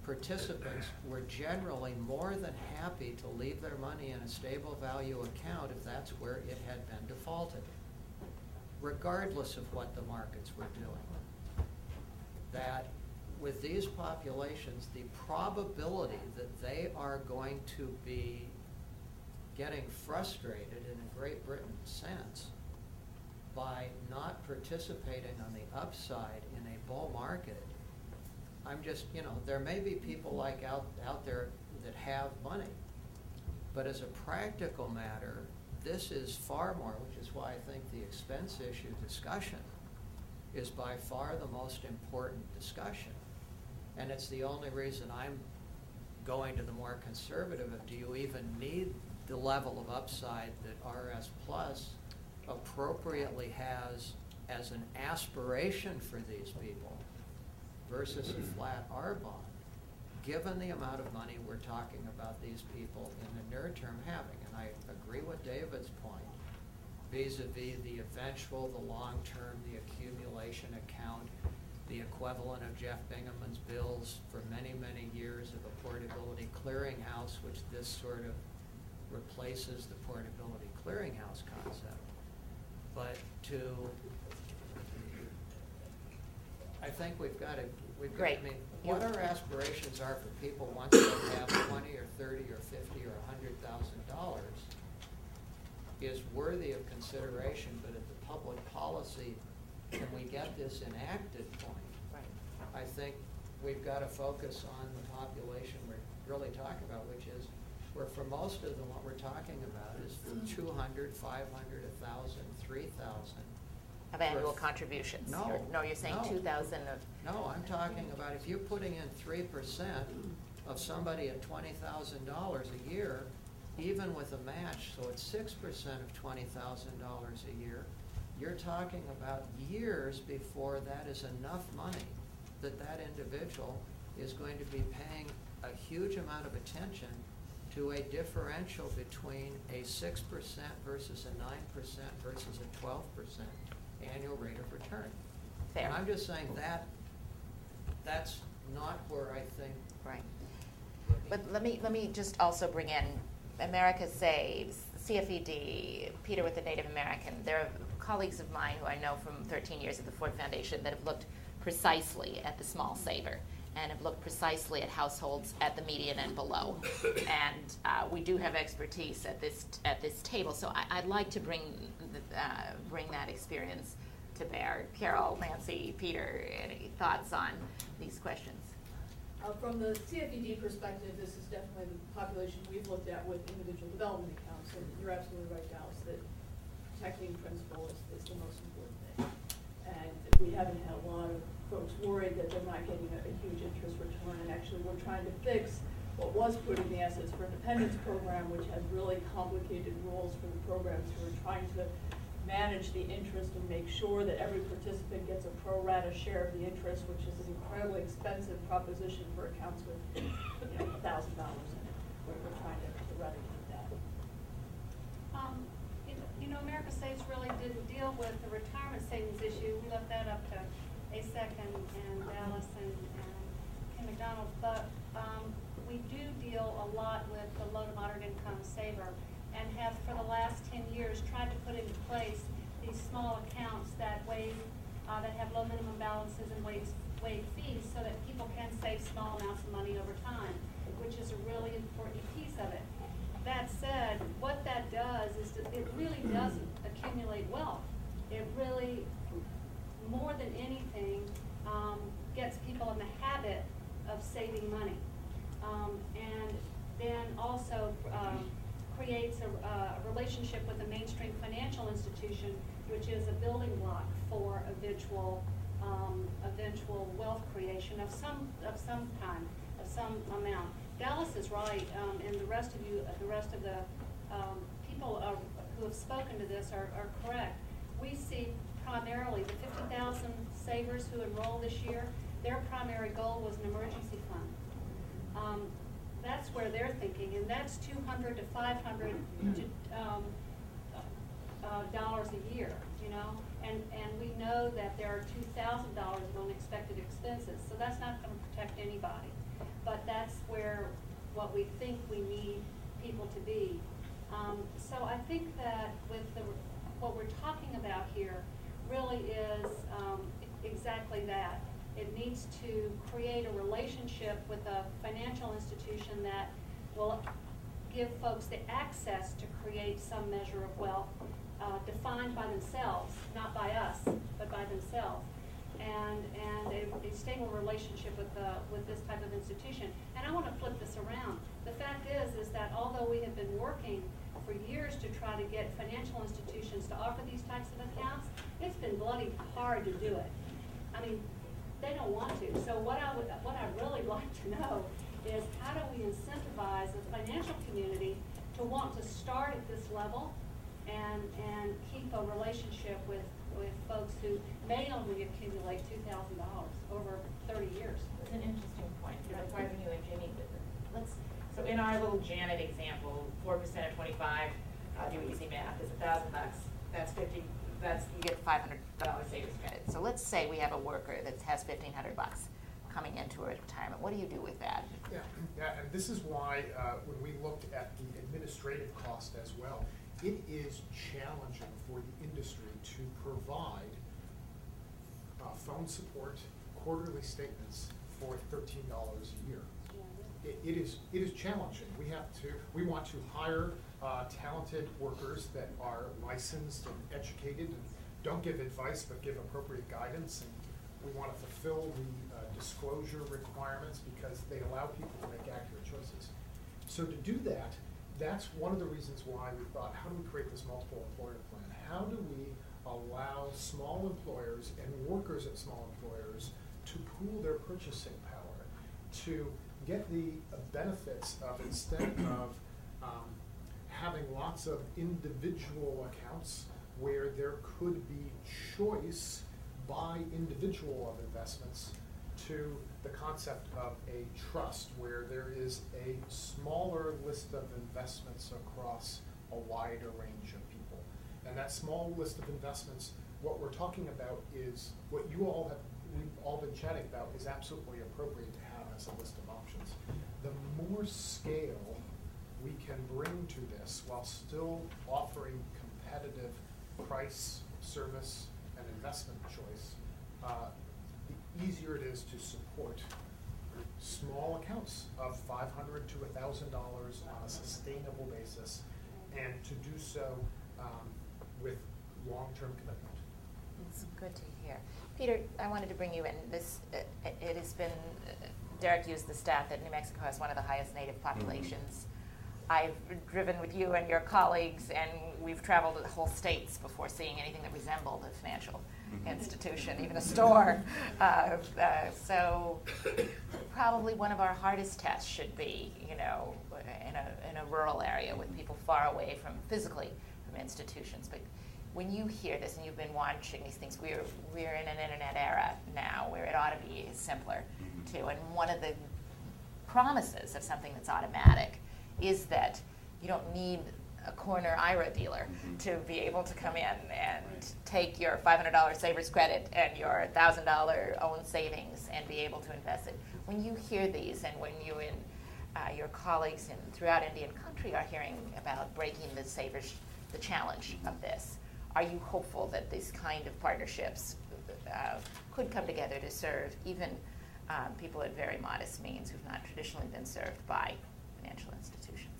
participants were generally more than happy to leave their money in a stable value account if that's where it had been defaulted, regardless of what the markets were doing. That with these populations, the probability that they are going to be getting frustrated in a Great Britain sense by not participating on the upside in a bull market, I'm just, there may be people like out there that have money, but as a practical matter, this is far more, which is why I think the expense issue discussion is by far the most important discussion. And it's the only reason I'm going to the more conservative of, do you even need the level of upside that RS Plus appropriately has as an aspiration for these people versus a flat R bond, given the amount of money we're talking about these people in the near term having. And I agree with David's point, vis-a-vis the eventual, the long term, the accumulation account, the equivalent of Jeff Bingham's bills for many, many years of a portability clearinghouse, which this sort of replaces the portability clearinghouse concept. But I think we've got to, Great. I mean, what our aspirations are for people once they have 20 or 30 or 50 or $100,000 is worthy of consideration, but at the public policy, can we get this enacted point? Right. I think we've got to focus on the population we're really talking about, which is where for most of them, what we're talking about is 200, 500, 1,000, 3,000. Of annual contributions? No. No, you're saying No. 2,000 of. No, I'm talking about if you're putting in 3% of somebody at $20,000 a year, even with a match, so it's 6% of $20,000 a year, you're talking about years before that is enough money that that individual is going to be paying a huge amount of attention to a differential between a 6% versus a 9% versus a 12% annual rate of return. Fair. And I'm just saying that's not where I think. Right. But let me just also bring in America Saves, CFED, Peter with the Native American. There are colleagues of mine who I know from 13 years at the Ford Foundation that have looked precisely at the small saver and have looked precisely at households at the median and below. And we do have expertise at this table, so I'd like to bring that experience to bear. Carol, Nancy, Peter, any thoughts on these questions? From the CFED perspective, this is definitely the population we've looked at with individual development accounts, and you're absolutely right, Dallas, that protecting principal is the most important thing. And we haven't had a lot of folks worried that they're not getting a huge interest return, and actually we're trying to fix what was put in the Assets for Independence program, which has really complicated rules for the programs who are trying to manage the interest and make sure that every participant gets a pro rata share of the interest, which is an incredibly expensive proposition for accounts with $1,000 in it. We're trying to eradicate that. America Saves really didn't deal with the retirement savings issue. We left that up to ASEC and Dallas and Kim McDonald. But we do deal a lot with the low to moderate income saver, and have for the last 10 years tried to put into place these small accounts that have low minimum balances and waive fees so that people can save small amounts of money over time, which is a really important piece of it. That said, what that does is that it really doesn't accumulate wealth. It really, more than anything, gets people in the habit of saving money. And then also creates a relationship with a mainstream financial institution, which is a building block for eventual wealth creation of some kind, of some amount. Dallas is right, and the rest of the people who have spoken to this are correct. We see primarily the 50,000 savers who enroll this year. Their primary goal was an emergency fund. That's where they're thinking, and that's $200 to $500 dollars a year, and we know that there are $2,000 of unexpected expenses, so that's not going to protect anybody. But that's what we think we need people to be. So I think that with what we're talking about here really is exactly that. It needs to create a relationship with a financial institution that will give folks the access to create some measure of wealth defined by themselves, not by us, but by themselves. And a stable relationship with this type of institution. And I want to flip this around. The fact is that although we have been working for years to try to get financial institutions to offer these types of accounts, it's been bloody hard to do it. I mean, they don't want to. So what I'd really like to know is how do we incentivize the financial community to want to start at this level and keep a relationship with folks who may only accumulate $2,000 over 30 years. It's an interesting point. That's why we knew it, Jamie. So in our little Janet example, 4% of 25, do easy math, is $1,000. That's 50. You get $500 savings credit. So let's say we have a worker that has $1,500 coming into a retirement. What do you do with that? Yeah, and this is why when we looked at the administrative cost as well, it is challenging for the industry to provide phone support, quarterly statements for $13 a year. It is challenging. We want to hire talented workers that are licensed and educated and don't give advice but give appropriate guidance, and we want to fulfill the disclosure requirements because they allow people to make accurate choices. So to do that, that's one of the reasons why we thought, how do we create this multiple employer plan? How do we allow small employers and workers at small employers to pool their purchasing power, to get the benefits of, instead of having lots of individual accounts where there could be choice by individual of investments to the concept of a trust, where there is a smaller list of investments across a wider range of people. And that small list of investments, what we're talking about is what we've all been chatting about is absolutely appropriate to have as a list of options. The more scale we can bring to this while still offering competitive price, service, and investment choice, the easier it is to support small accounts of $500 to $1,000 on a sustainable basis, and to do so with long-term commitment. It's good to hear. Peter, I wanted to bring you in. It has been, Derek used the stat that New Mexico has one of the highest Native populations. I've driven with you and your colleagues, and we've traveled to whole states before seeing anything that resembled a financial institution, even a store. So probably one of our hardest tests should be, in a rural area with people far away physically from institutions. But when you hear this and you've been watching these things, we're in an internet era now where it ought to be simpler too. And one of the promises of something that's automatic is that you don't need a corner IRA dealer to be able to come in and take your $500 savers credit and your $1,000 own savings and be able to invest it. When you hear these, and when you and your colleagues throughout Indian country are hearing about breaking the challenge of this, are you hopeful that these kind of partnerships could come together to serve even people at very modest means who've not traditionally been served by financial institutions?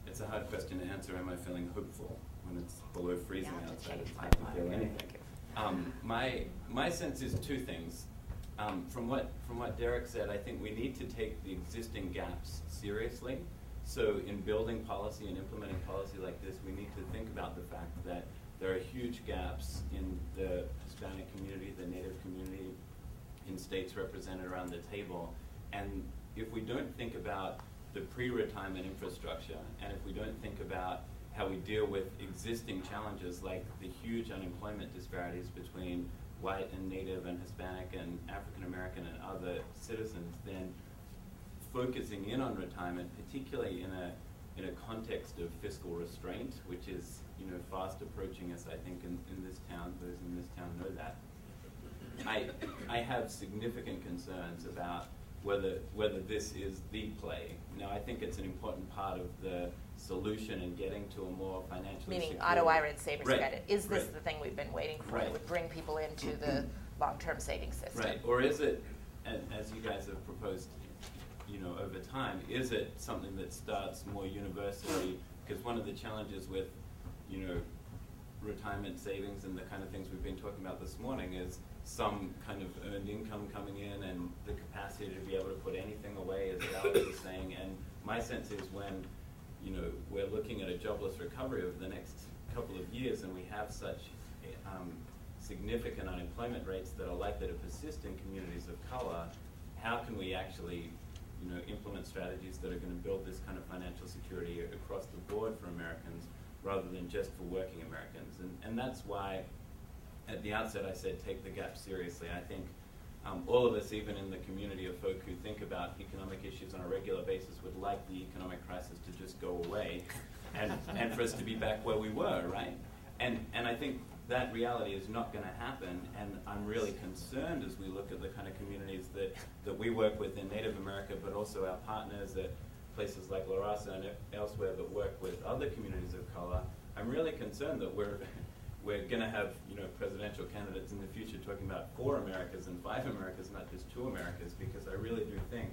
It's a hard question to answer. Am I feeling hopeful when it's below freezing outside? It's my hard to mind. feel anything. My sense is two things. From what Derek said, I think we need to take the existing gaps seriously. So in building policy and implementing policy like this, we need to think about the fact that there are huge gaps in the Hispanic community, the Native community, in states represented around the table. And if we don't think about the pre-retirement infrastructure, and if we don't think about how we deal with existing challenges like the huge unemployment disparities between white and Native and Hispanic and African American and other citizens, then focusing in on retirement, particularly in a context of fiscal restraint, which is fast approaching us, I think, in this town. Those in this town know that. I have significant concerns about whether this is the play. Now, I think it's an important part of the solution in getting to a more financially Meaning secure... auto IRA and savers Right. credit. Is this Right. the thing we've been waiting for? Right. That would bring people into the long-term savings system? Right. Or is it, as you guys have proposed, over time, is it something that starts more universally? Because one of the challenges with, retirement savings and the kind of things we've been talking about this morning is some kind of earned income coming in, and the capacity to be able to put anything away, as Alex was saying. And my sense is when, we're looking at a jobless recovery over the next couple of years, and we have such significant unemployment rates that are likely to persist in communities of color, how can we actually implement strategies that are going to build this kind of financial security across the board for Americans rather than just for working Americans? And that's why at the outset I said take the gap seriously. I think all of us, even in the community of folk who think about economic issues on a regular basis, would like the economic crisis to just go away and for us to be back where we were, right? And I think that reality is not going to happen, and I'm really concerned as we look at the kind of communities that we work with in Native America, but also our partners at places like La Raza and elsewhere that work with other communities of color. I'm really concerned that we're going to have presidential candidates in the future talking about 4 Americas and 5 Americas, not just 2 Americas, because I really do think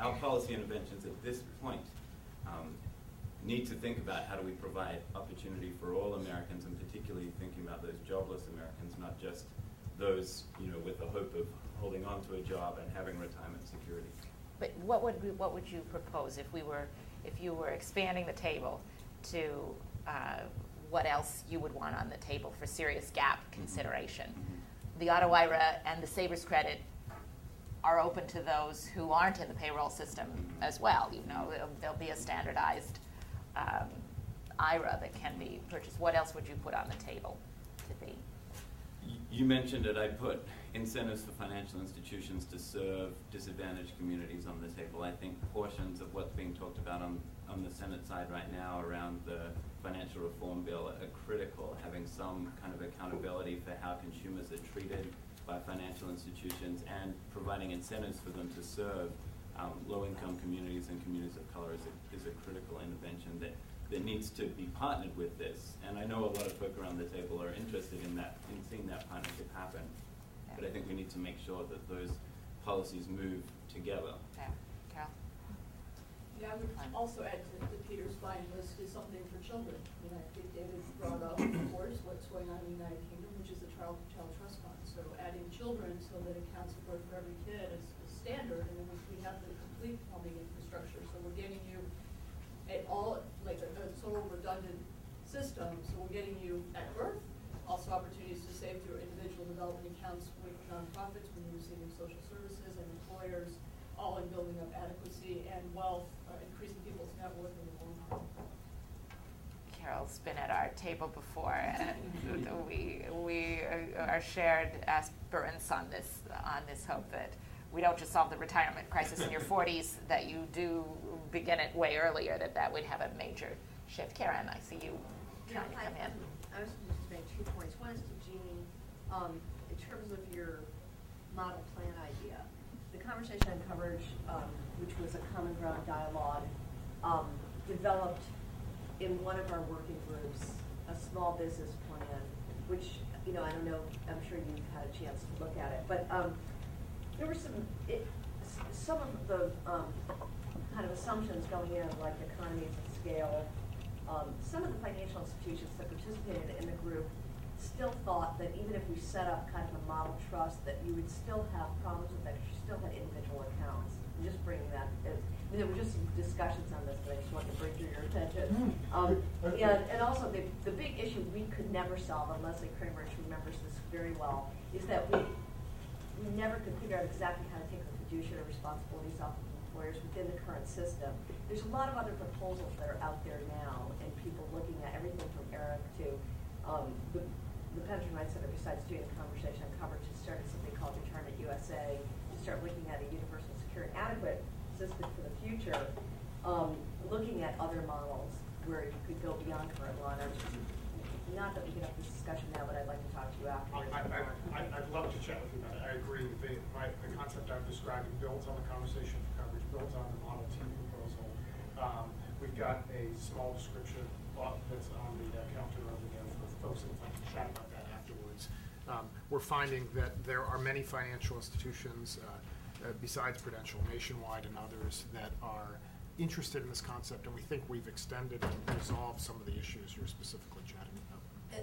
our policy interventions at this point need to think about how do we provide opportunity for all Americans, and particularly thinking about those jobless Americans, not just those with the hope of holding on to a job and having retirement security. But what would you propose if you were expanding the table to what else you would want on the table for serious gap consideration? The auto IRA and the savers credit are open to those who aren't in the payroll system as well. There'll be a standardized IRA that can be purchased? What else would you put on the table to be? You mentioned it. I put incentives for financial institutions to serve disadvantaged communities on the table. I think portions of what's being talked about on the Senate side right now around the financial reform bill are critical, having some kind of accountability for how consumers are treated by financial institutions and providing incentives for them to serve low-income communities and communities of color is a critical intervention that needs to be partnered with this. And I know a lot of folk around the table are interested in that, in seeing that partnership happen. Yeah. But I think we need to make sure that those policies move together. Yeah. Carol? Yeah, I would also add to Peter's buying list is something for children. I mean, I think David brought up, of course, what's going on in the United Kingdom, which is the child trust fund. So adding children so that accounts for every kid is standard, and then we have the complete plumbing infrastructure. So we're getting you at all, like a total redundant system. So we're getting you at birth, also opportunities to save through individual development accounts with nonprofits when you're receiving social services and employers, all in building up adequacy and wealth, increasing people's net worth in the long run. Carol's been at our table before, and we are shared aspirants on this hope that we don't just solve the retirement crisis in your 40s, that you do begin it way earlier, that would have a major shift. Karen, I see you trying to come in. I was just make 2 points. One is to Jeannie, in terms of your model plan idea. The conversation on coverage, which was a common ground dialogue, developed in one of our working groups a small business plan, which, I don't know, I'm sure you've had a chance to look at it, but there were some of the kind of assumptions going in, like economies of scale. Some of the financial institutions that participated in the group still thought that even if we set up kind of a model trust, that you would still have problems with that, because you still had individual accounts. I'm just bringing that. There were just some discussions on this that I just wanted to bring to your attention. And also the big issue we could never solve, and Leslie Kramer remembers this very well, is that we never could figure out exactly how to take the fiduciary responsibilities off of employers within the current system. There's a lot of other proposals that are out there now, and people looking at everything from ERIC to the Pension Rights Center, besides doing a conversation on coverage, has started something called Retirement USA to start looking at a universal, secure, and adequate system for the future, looking at other models where you could go beyond current law. And not that we can have this discussion now, but I'd like to talk to you afterwards. I'd love to chat with you about it. I agree. The concept I'm describing builds on the conversation for coverage, builds on the Model T proposal. We've got a small description that's on the counter over there for folks that would like to chat about that afterwards. We're finding that there are many financial institutions, besides Prudential, Nationwide and others, that are interested in this concept, and we think we've extended and resolved some of the issues you're specifically chatting about.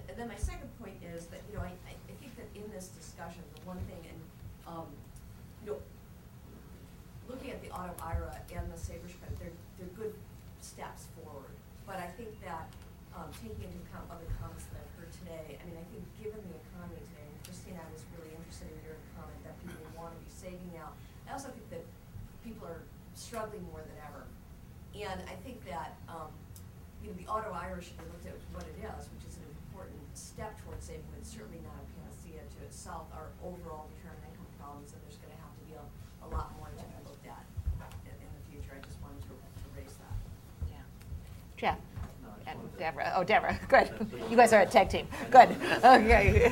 And then my second point is that, I think that in this discussion, the one thing, and looking at the auto IRA and the Savers credit, they're good steps forward. But I think that taking into account other comments that I've heard today, I think given the economy today, and Christina, I was really interested in your comment that people want to be saving now. I also think that people are struggling more than ever. And I think that the auto IRA should be looked at what it is, which is an important step towards saving, but it's certainly not a panacea to itself. Our overall retirement income problems, and there's going to have to be a lot more to be looked at in the future. I just wanted to raise that. Yeah. Jeff. And Deborah. Oh, Deborah. Good. You guys are a tag team. Good. Okay.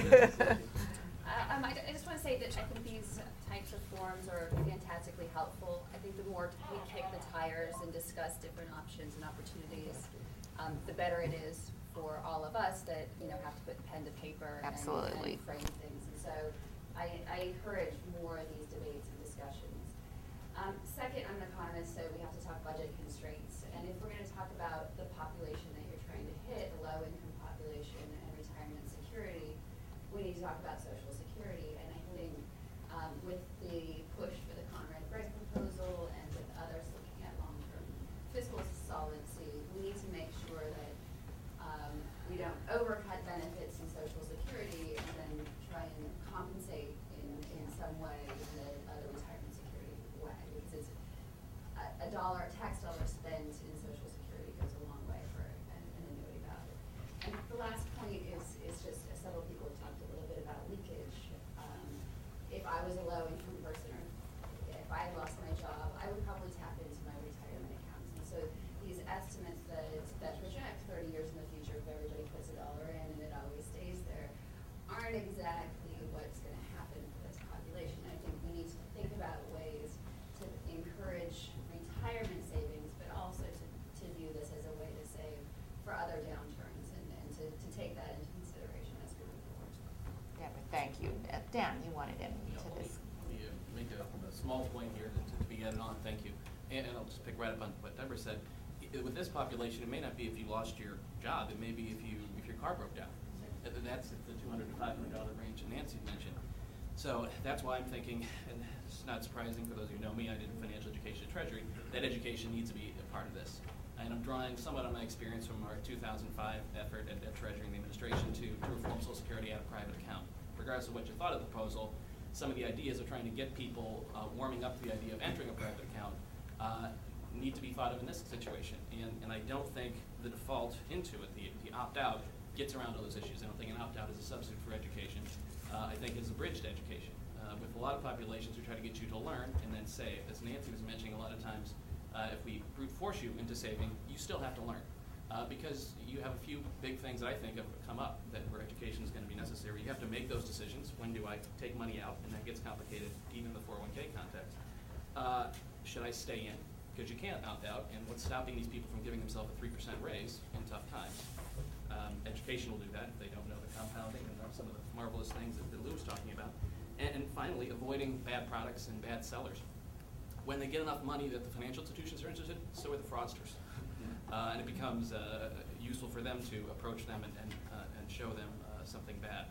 I just want to say that I think these types of forums are fantastically helpful. I think the more we kick the tires and discuss different options and opportunities, the better it is for all of us that have to put pen to paper and frame things. And so I encourage more of these debates and discussions. Second, I'm an economist, so we have to talk budget constraints. And if we're going to talk about the population that you're trying to hit, the low-income population and retirement security, we need to talk about Social Security. And I think with the push for the Conrad-Briggs proposal and with others looking at long-term fiscal solvency, we need to make sure that we don't overcut benefits in Social Security and then try and compensate in some way in the other retirement security way. Because it's a tax dollar spent in Social Security The last point is just, several people have talked a little bit about leakage. If I was a low-income person, or if I had lost my job, I would probably tap into my retirement accounts. And so these estimates that project 30 years in the future, if everybody puts $1 in and it always stays there, aren't exactly what's going to happen for this population. I think we need to think about ways to encourage retirement savings, but also to view this as a way to save for other downturns and to take that into consideration as we move forward. Deborah, thank you. Dan, you wanted into this. Let me make a small point here to be added on, thank you. And I'll just pick right up on what Deborah said. With this population, it may not be if you lost your job, it may be if your car broke down. That's the $200 to $500 range that Nancy mentioned. So that's why I'm thinking, and it's not surprising for those who know me, I did financial education at Treasury, that education needs to be a part of this. And I'm drawing somewhat on my experience from our 2005 effort at Treasury and the administration to reform Social Security out of private account. Regardless of what you thought of the proposal, some of the ideas of trying to get people warming up to the idea of entering a private account need to be thought of in this situation. And I don't think the default into it, the opt-out, gets around all those issues. I don't think an opt-out is a substitute for education. I think it's a bridge to education. With a lot of populations, we try to get you to learn and then save. As Nancy was mentioning, a lot of times, if we brute force you into saving, you still have to learn. Because you have a few big things that I think have come up where education is going to be necessary. You have to make those decisions. When do I take money out? And that gets complicated even in the 401k context. Should I stay in? Because you can't opt out, and what's stopping these people from giving themselves a 3% raise in tough times? Education will do that if they don't know the compounding and some of the marvelous things that Lou was talking about. And finally, avoiding bad products and bad sellers. When they get enough money that the financial institutions are interested, so are the fraudsters. And it becomes useful for them to approach them and show them something bad.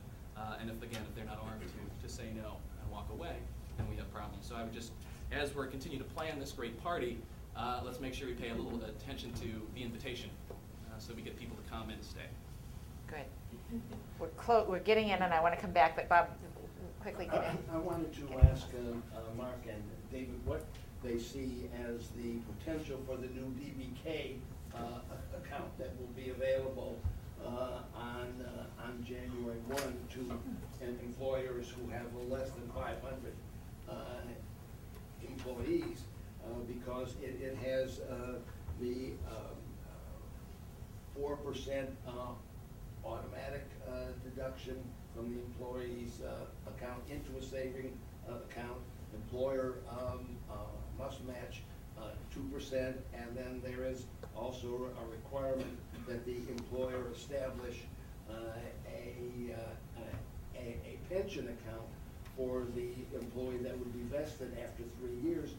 And if they're not armed to say no and walk away, then we have problems. So I would just, as we're continuing to plan this great party, let's make sure we pay a little attention to the invitation so we get people to come and stay. Good. We're getting in, and I want to come back, but Bob, quickly get in. I wanted to ask Mark and David what they see as the potential for the new DBK account that will be available on January 1 to employers who have less than 500 employees, because it has the 4% automatic deduction from the employee's account into a saving account. Employer must match 2%, and then there is also a requirement that the employer establish a pension account for the employee that would be vested after 3 years.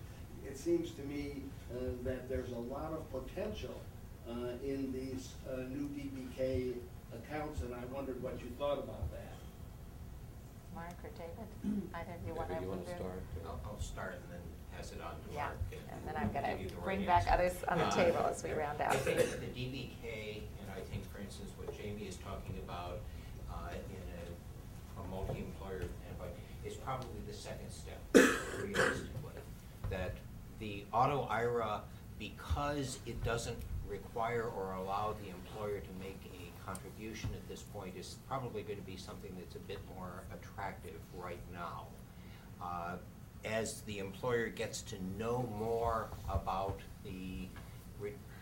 It seems to me that there's a lot of potential in these new DBK accounts, and I wondered what you thought about that. Mark or David? Either of you want to start? I'll start and then pass it on to Yeah, Mark. and then I'm going give you to the bring right back answer. others on the table as we round out. I think the DBK, and I think, for instance, what Jamie is talking about in a multi-employer standpoint, is probably the second step, realistically. That the auto IRA, because it doesn't require or allow the employer to make a contribution at this point, is probably going to be something that's a bit more attractive right now. As the employer gets to know more about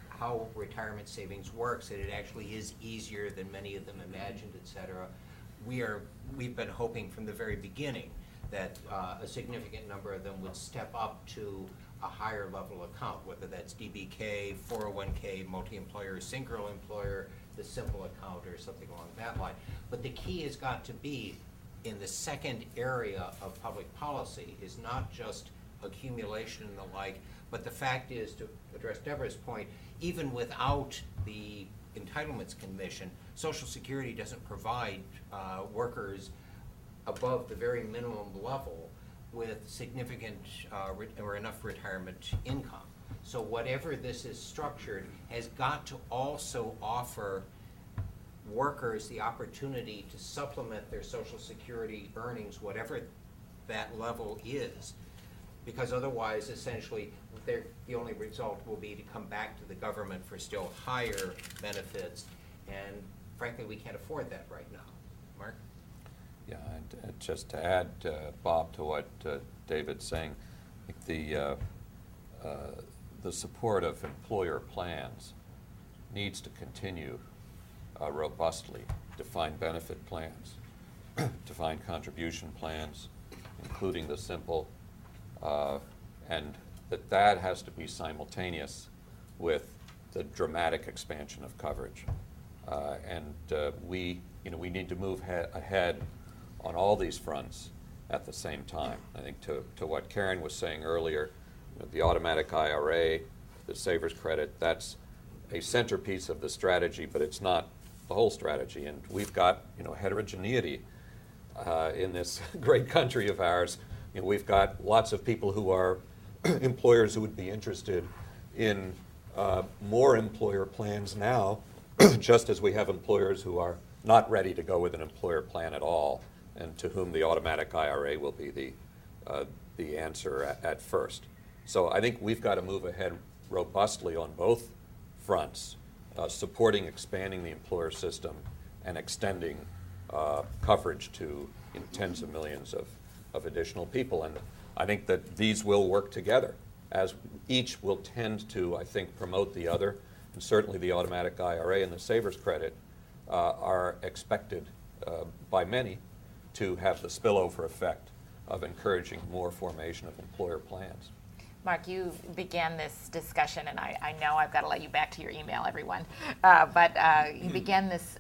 how retirement savings works, that it actually is easier than many of them imagined, et cetera, we've been hoping from the very beginning that a significant number of them would step up to a higher level account, whether that's DBK, 401k, multi-employer, single employer, the simple account, or something along that line. But the key has got to be in the second area of public policy is not just accumulation and the like, but the fact is, to address Deborah's point, even without the Entitlements Commission, Social Security doesn't provide workers above the very minimum level with significant or enough retirement income. So whatever this is structured has got to also offer workers the opportunity to supplement their Social Security earnings, whatever that level is, because otherwise, essentially, the only result will be to come back to the government for still higher benefits, and frankly, we can't afford that right now. Mark? Yeah, and just to add, Bob, to what David's saying, I think the support of employer plans needs to continue robustly. Defined benefit plans, defined contribution plans, including the simple, and that has to be simultaneous with the dramatic expansion of coverage. We need to move ahead on all these fronts at the same time. I think to what Karen was saying earlier, the automatic IRA, the Savers Credit, that's a centerpiece of the strategy, but it's not the whole strategy. And we've got heterogeneity in this great country of ours. We've got lots of people who are employers who would be interested in more employer plans now, just as we have employers who are not ready to go with an employer plan at all, and to whom the automatic IRA will be the answer at first. So I think we've got to move ahead robustly on both fronts, supporting, expanding the employer system, and extending coverage to tens of millions of additional people. And I think that these will work together, as each will tend to, I think, promote the other. And certainly the automatic IRA and the Savers Credit are expected by many to have the spillover effect of encouraging more formation of employer plans. Mark, you began this discussion, and I know I've got to let you back to your email, everyone, but you began this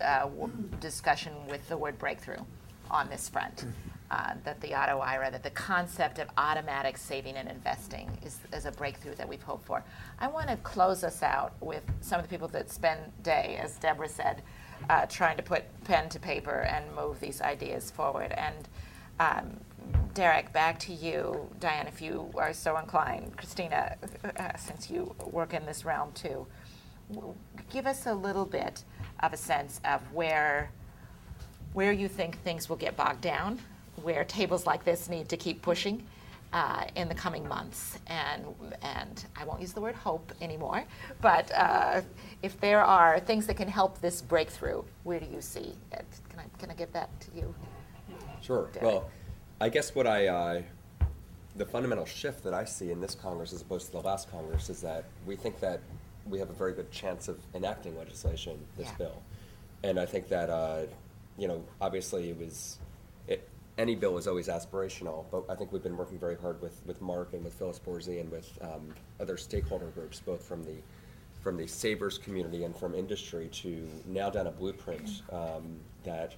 discussion with the word breakthrough on this front, that the auto IRA, that the concept of automatic saving and investing is a breakthrough that we've hoped for. I want to close us out with some of the people that spend day, as Deborah said, trying to put pen to paper and move these ideas forward. And Derek, back to you. Diane, if you are so inclined. Christina, since you work in this realm too, give us a little bit of a sense of where you think things will get bogged down, where tables like this need to keep pushing in the coming months. And I won't use the word hope anymore, but if there are things that can help this breakthrough, where do you see it? Can I give that to you? Sure. Derek? Well, I guess the fundamental shift that I see in this Congress as opposed to the last Congress is that we think that we have a very good chance of enacting legislation this bill. And I think that, obviously any bill is always aspirational, but I think we've been working very hard with Mark and with Phyllis Borsey and with other stakeholder groups, both from the Savers community and from industry, to nail down a blueprint that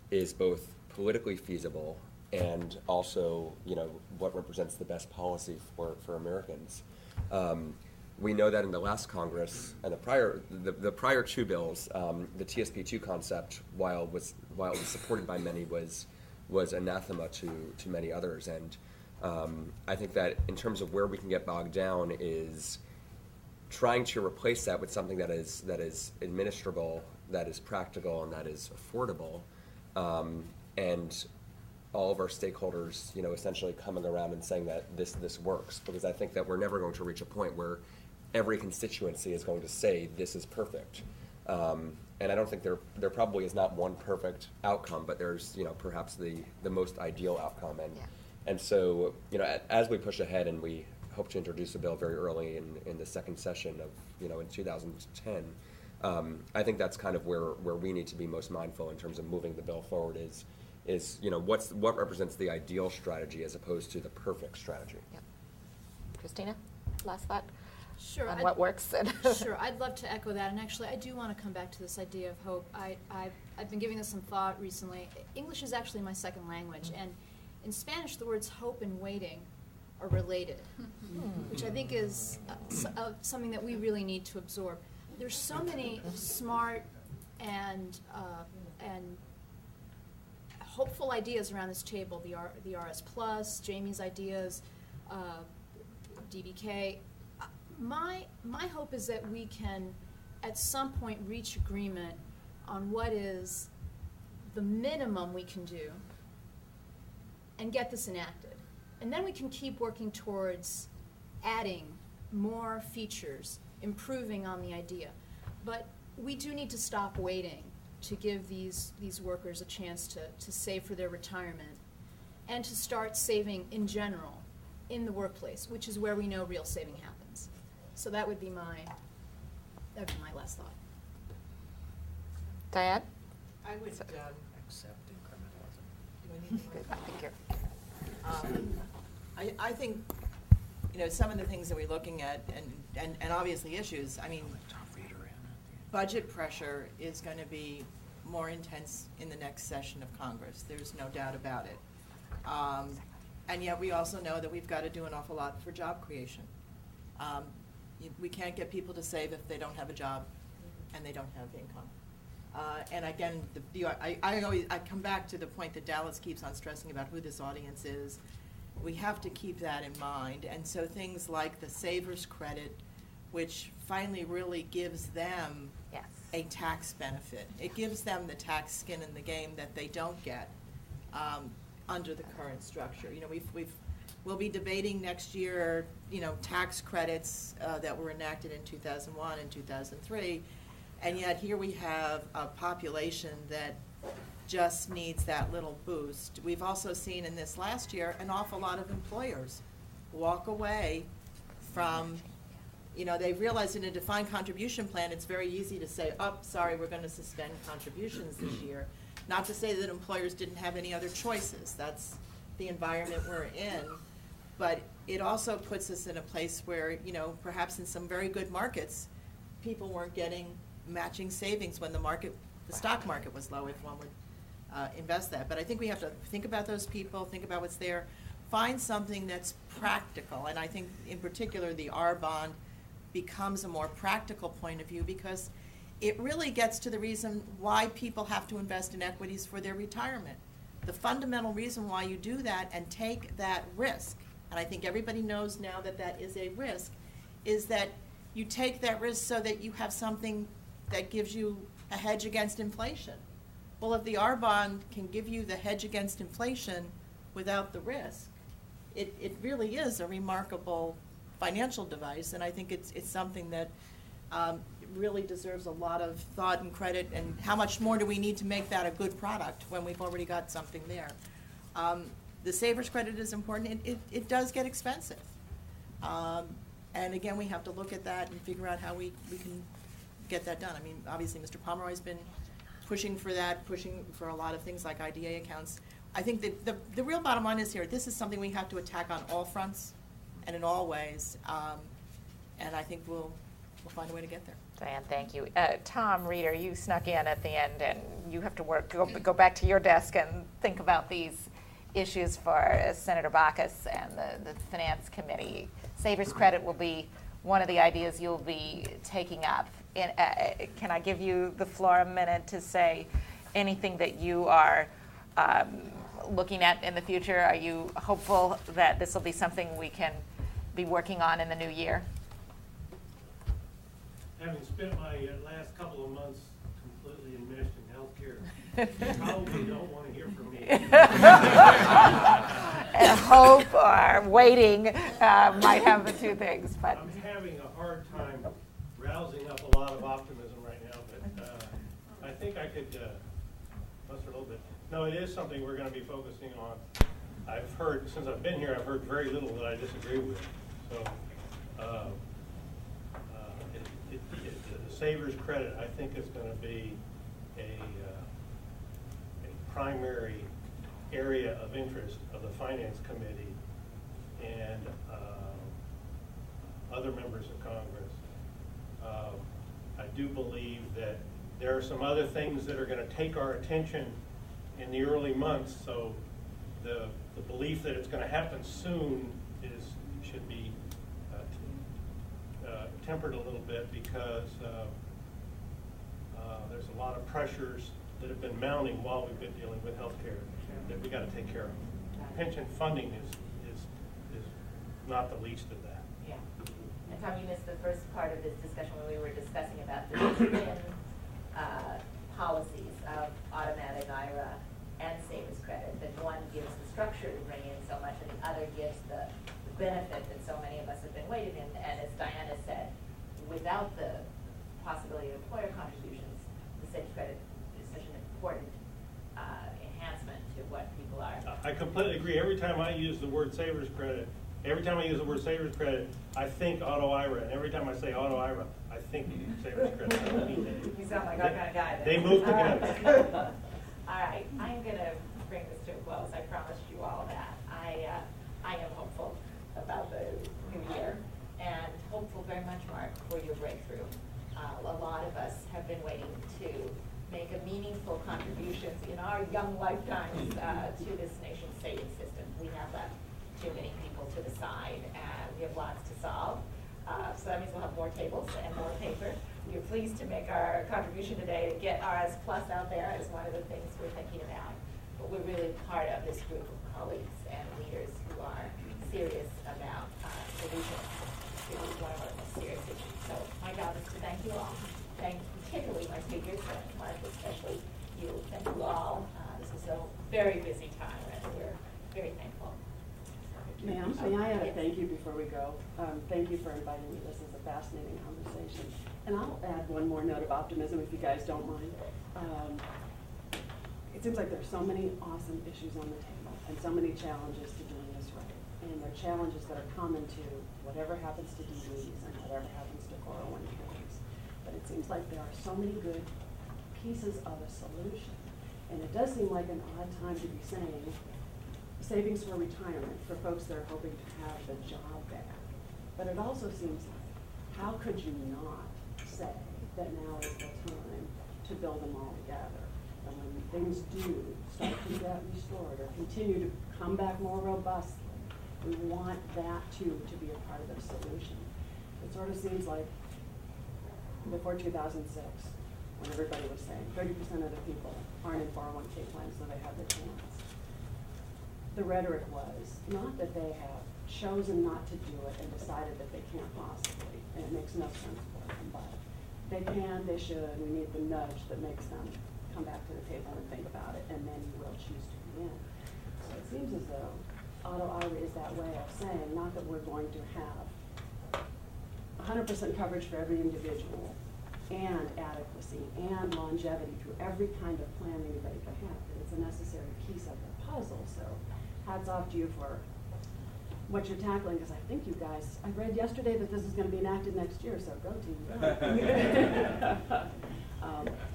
is both politically feasible and also, what represents the best policy for Americans. We know that in the last Congress and the prior two bills, the TSP2 concept, while it was supported by many, was anathema to many others. And I think that in terms of where we can get bogged down is trying to replace that with something that is administrable, that is practical, and that is affordable. And all of our stakeholders, essentially coming around and saying that this works, because I think that we're never going to reach a point where every constituency is going to say this is perfect. And I don't think there probably is not one perfect outcome, but there's perhaps the most ideal outcome. And so as we push ahead and we hope to introduce a bill very early in the second session of in 2010. I think that's kind of where we need to be most mindful in terms of moving the bill forward is what represents the ideal strategy as opposed to the perfect strategy. Yep. Christina, last thought? Sure. On what works? Sure, I'd love to echo that, and actually I do want to come back to this idea of hope. I've been giving this some thought recently. English is actually my second language, and in Spanish the words hope and waiting are related, which I think is something that we really need to absorb. There's so many smart and hopeful ideas around this table, the RS Plus, Jamie's ideas, DBK. My hope is that we can, at some point, reach agreement on what is the minimum we can do and get this enacted. And then we can keep working towards adding more features, improving on the idea. But we do need to stop waiting to give these workers a chance to save for their retirement and to start saving in general in the workplace, which is where we know real saving happens. So that would be my last thought. Diane? I would Accept incrementalism. do anything Good, like I think you're. I think, you know, some of the things that we're looking at, and obviously issues, I mean, budget pressure is going to be more intense in the next session of Congress. There's no doubt about it. And yet we also know that we've got to do an awful lot for job creation. We can't get people to save if they don't have a job and they don't have income. And again, I come back to the point that Dallas keeps on stressing about who this audience is. We have to keep that in mind. And so things like the Savers Credit, which finally really gives them a tax benefit. It gives them the tax skin in the game that they don't get under the current structure. You know, we'll be debating next year, you know, tax credits that were enacted in 2001 and 2003. And yet here we have a population that just needs that little boost. We've also seen in this last year an awful lot of employers walk away from, you know, they realized in a defined contribution plan, it's very easy to say, oh, sorry, we're going to suspend contributions this year. Not to say that employers didn't have any other choices. That's the environment we're in. But it also puts us in a place where, you know, perhaps in some very good markets, people weren't getting matching savings when the stock market was low, if one would invest that. But I think we have to think about those people, think about what's there, find something that's practical. And I think in particular the R bond becomes a more practical point of view because it really gets to the reason why people have to invest in equities for their retirement. The fundamental reason why you do that and take that risk, and I think everybody knows now that that is a risk, is that you take that risk so that you have something that gives you a hedge against inflation. Well, if the R bond can give you the hedge against inflation without the risk, it really is a remarkable financial device, and I think it's something that really deserves a lot of thought and credit, and how much more do we need to make that a good product when we've already got something there. The Savers Credit is important. It does get expensive. And again, we have to look at that and figure out how we can get that done. I mean, obviously, Mr. Pomeroy's been pushing for that, pushing for a lot of things like IDA accounts. I think the real bottom line is here, this is something we have to attack on all fronts and in all ways. And I think we'll find a way to get there. Diane, thank you. Tom Reeder, you snuck in at the end, and you have to go back to your desk and think about these issues for Senator Baucus and the Finance Committee. Savers Credit will be one of the ideas you'll be taking up. Can I give you the floor a minute to say anything that you are looking at in the future? Are you hopeful that this will be something we can be working on in the new year? Having spent my last couple of months completely enmeshed in healthcare, you probably don't want to hear from me. And hope or waiting might have the two things. But I'm having a hard time rousing up a lot of optimism right now, but I think I could muster a little bit. No, it is something we're going to be focusing on. I've heard, since I've been here, I've heard very little that I disagree with. So the Savers Credit, I think, is going to be a primary area of interest of the Finance Committee and other members of Congress. I do believe that there are some other things that are going to take our attention in the early months, so the belief that it's going to happen soon should be tempered a little bit, because there's a lot of pressures that have been mounting while we've been dealing with healthcare that we got to take care of. Pension funding is not the least of that. yeah. And Tom, you missed the first part of this discussion when we were discussing about the spin policies of automatic IRA and Savers Credit. That one gives the structure to bring in so much, and the other gives the benefit that so many of us have been waiting in. And as Diana said, without the possibility of employer contributions, the Savers Credit is I completely agree. Every time I use the word savers credit, I think auto IRA. And every time I say auto IRA, I think savers credit. I don't mean that. You sound like our kind of guy then. They move together. All right, I'm gonna bring this to a close. I promised you all that. I am hopeful about the new year and hopeful very much, Mark, for your breakthrough. A lot of us have been waiting to make a meaningful contributions in our young lifetimes to this nation's savings system. We have left too many people to the side, and we have lots to solve. So that means we'll have more tables and more paper. We are pleased to make our contribution today to get RS Plus out there as one of the things we're thinking about. But we're really part of this group of colleagues and leaders who are serious about solutions to one of our most serious issues. So my job is to thank you all. Thank particularly my speakers, Mark, especially you. Thank you all. This was a very busy time, and we're very thankful. Ma'am, may I add a thank you before we go? Thank you for inviting me. This is a fascinating conversation. And I'll add one more note of optimism if you guys don't mind. It seems like there's so many awesome issues on the table and so many challenges to doing this right. And they're challenges that are common to whatever happens to DBs and whatever happens to 401ks. But it seems like there are so many good pieces of a solution. And it does seem like an odd time to be saying savings for retirement for folks that are hoping to have the job back. But it also seems like, how could you not say that now is the time to build them all together? And when things do start to get restored or continue to come back more robustly, we want that too to be a part of the solution. It sort of seems like before 2006, when everybody was saying 30% of the people aren't in 401k plans, so they have the chance. The rhetoric was not that they have chosen not to do it and decided that they can't possibly, and it makes no sense for them, but they can, they should, we need the nudge that makes them come back to the table and think about it, and then you will choose to be in. So it seems as though auto IRA is that way of saying, not that we're going to have 100% coverage for every individual, and adequacy, and longevity through every kind of plan anybody could have, but it's a necessary piece of the puzzle, so hats off to you for what you're tackling, because I think you guys, I read yesterday that this is going to be enacted next year, so go team.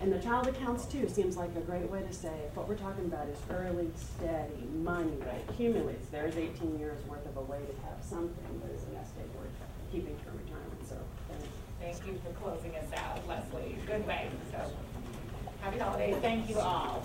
And the child accounts too seems like a great way to say if what we're talking about is early, steady money that accumulates. There's 18 years worth of a way to have something that is a nest egg worth keeping for retirement. So thank you for closing us out, Leslie. Good way. So happy holidays. Thank you all.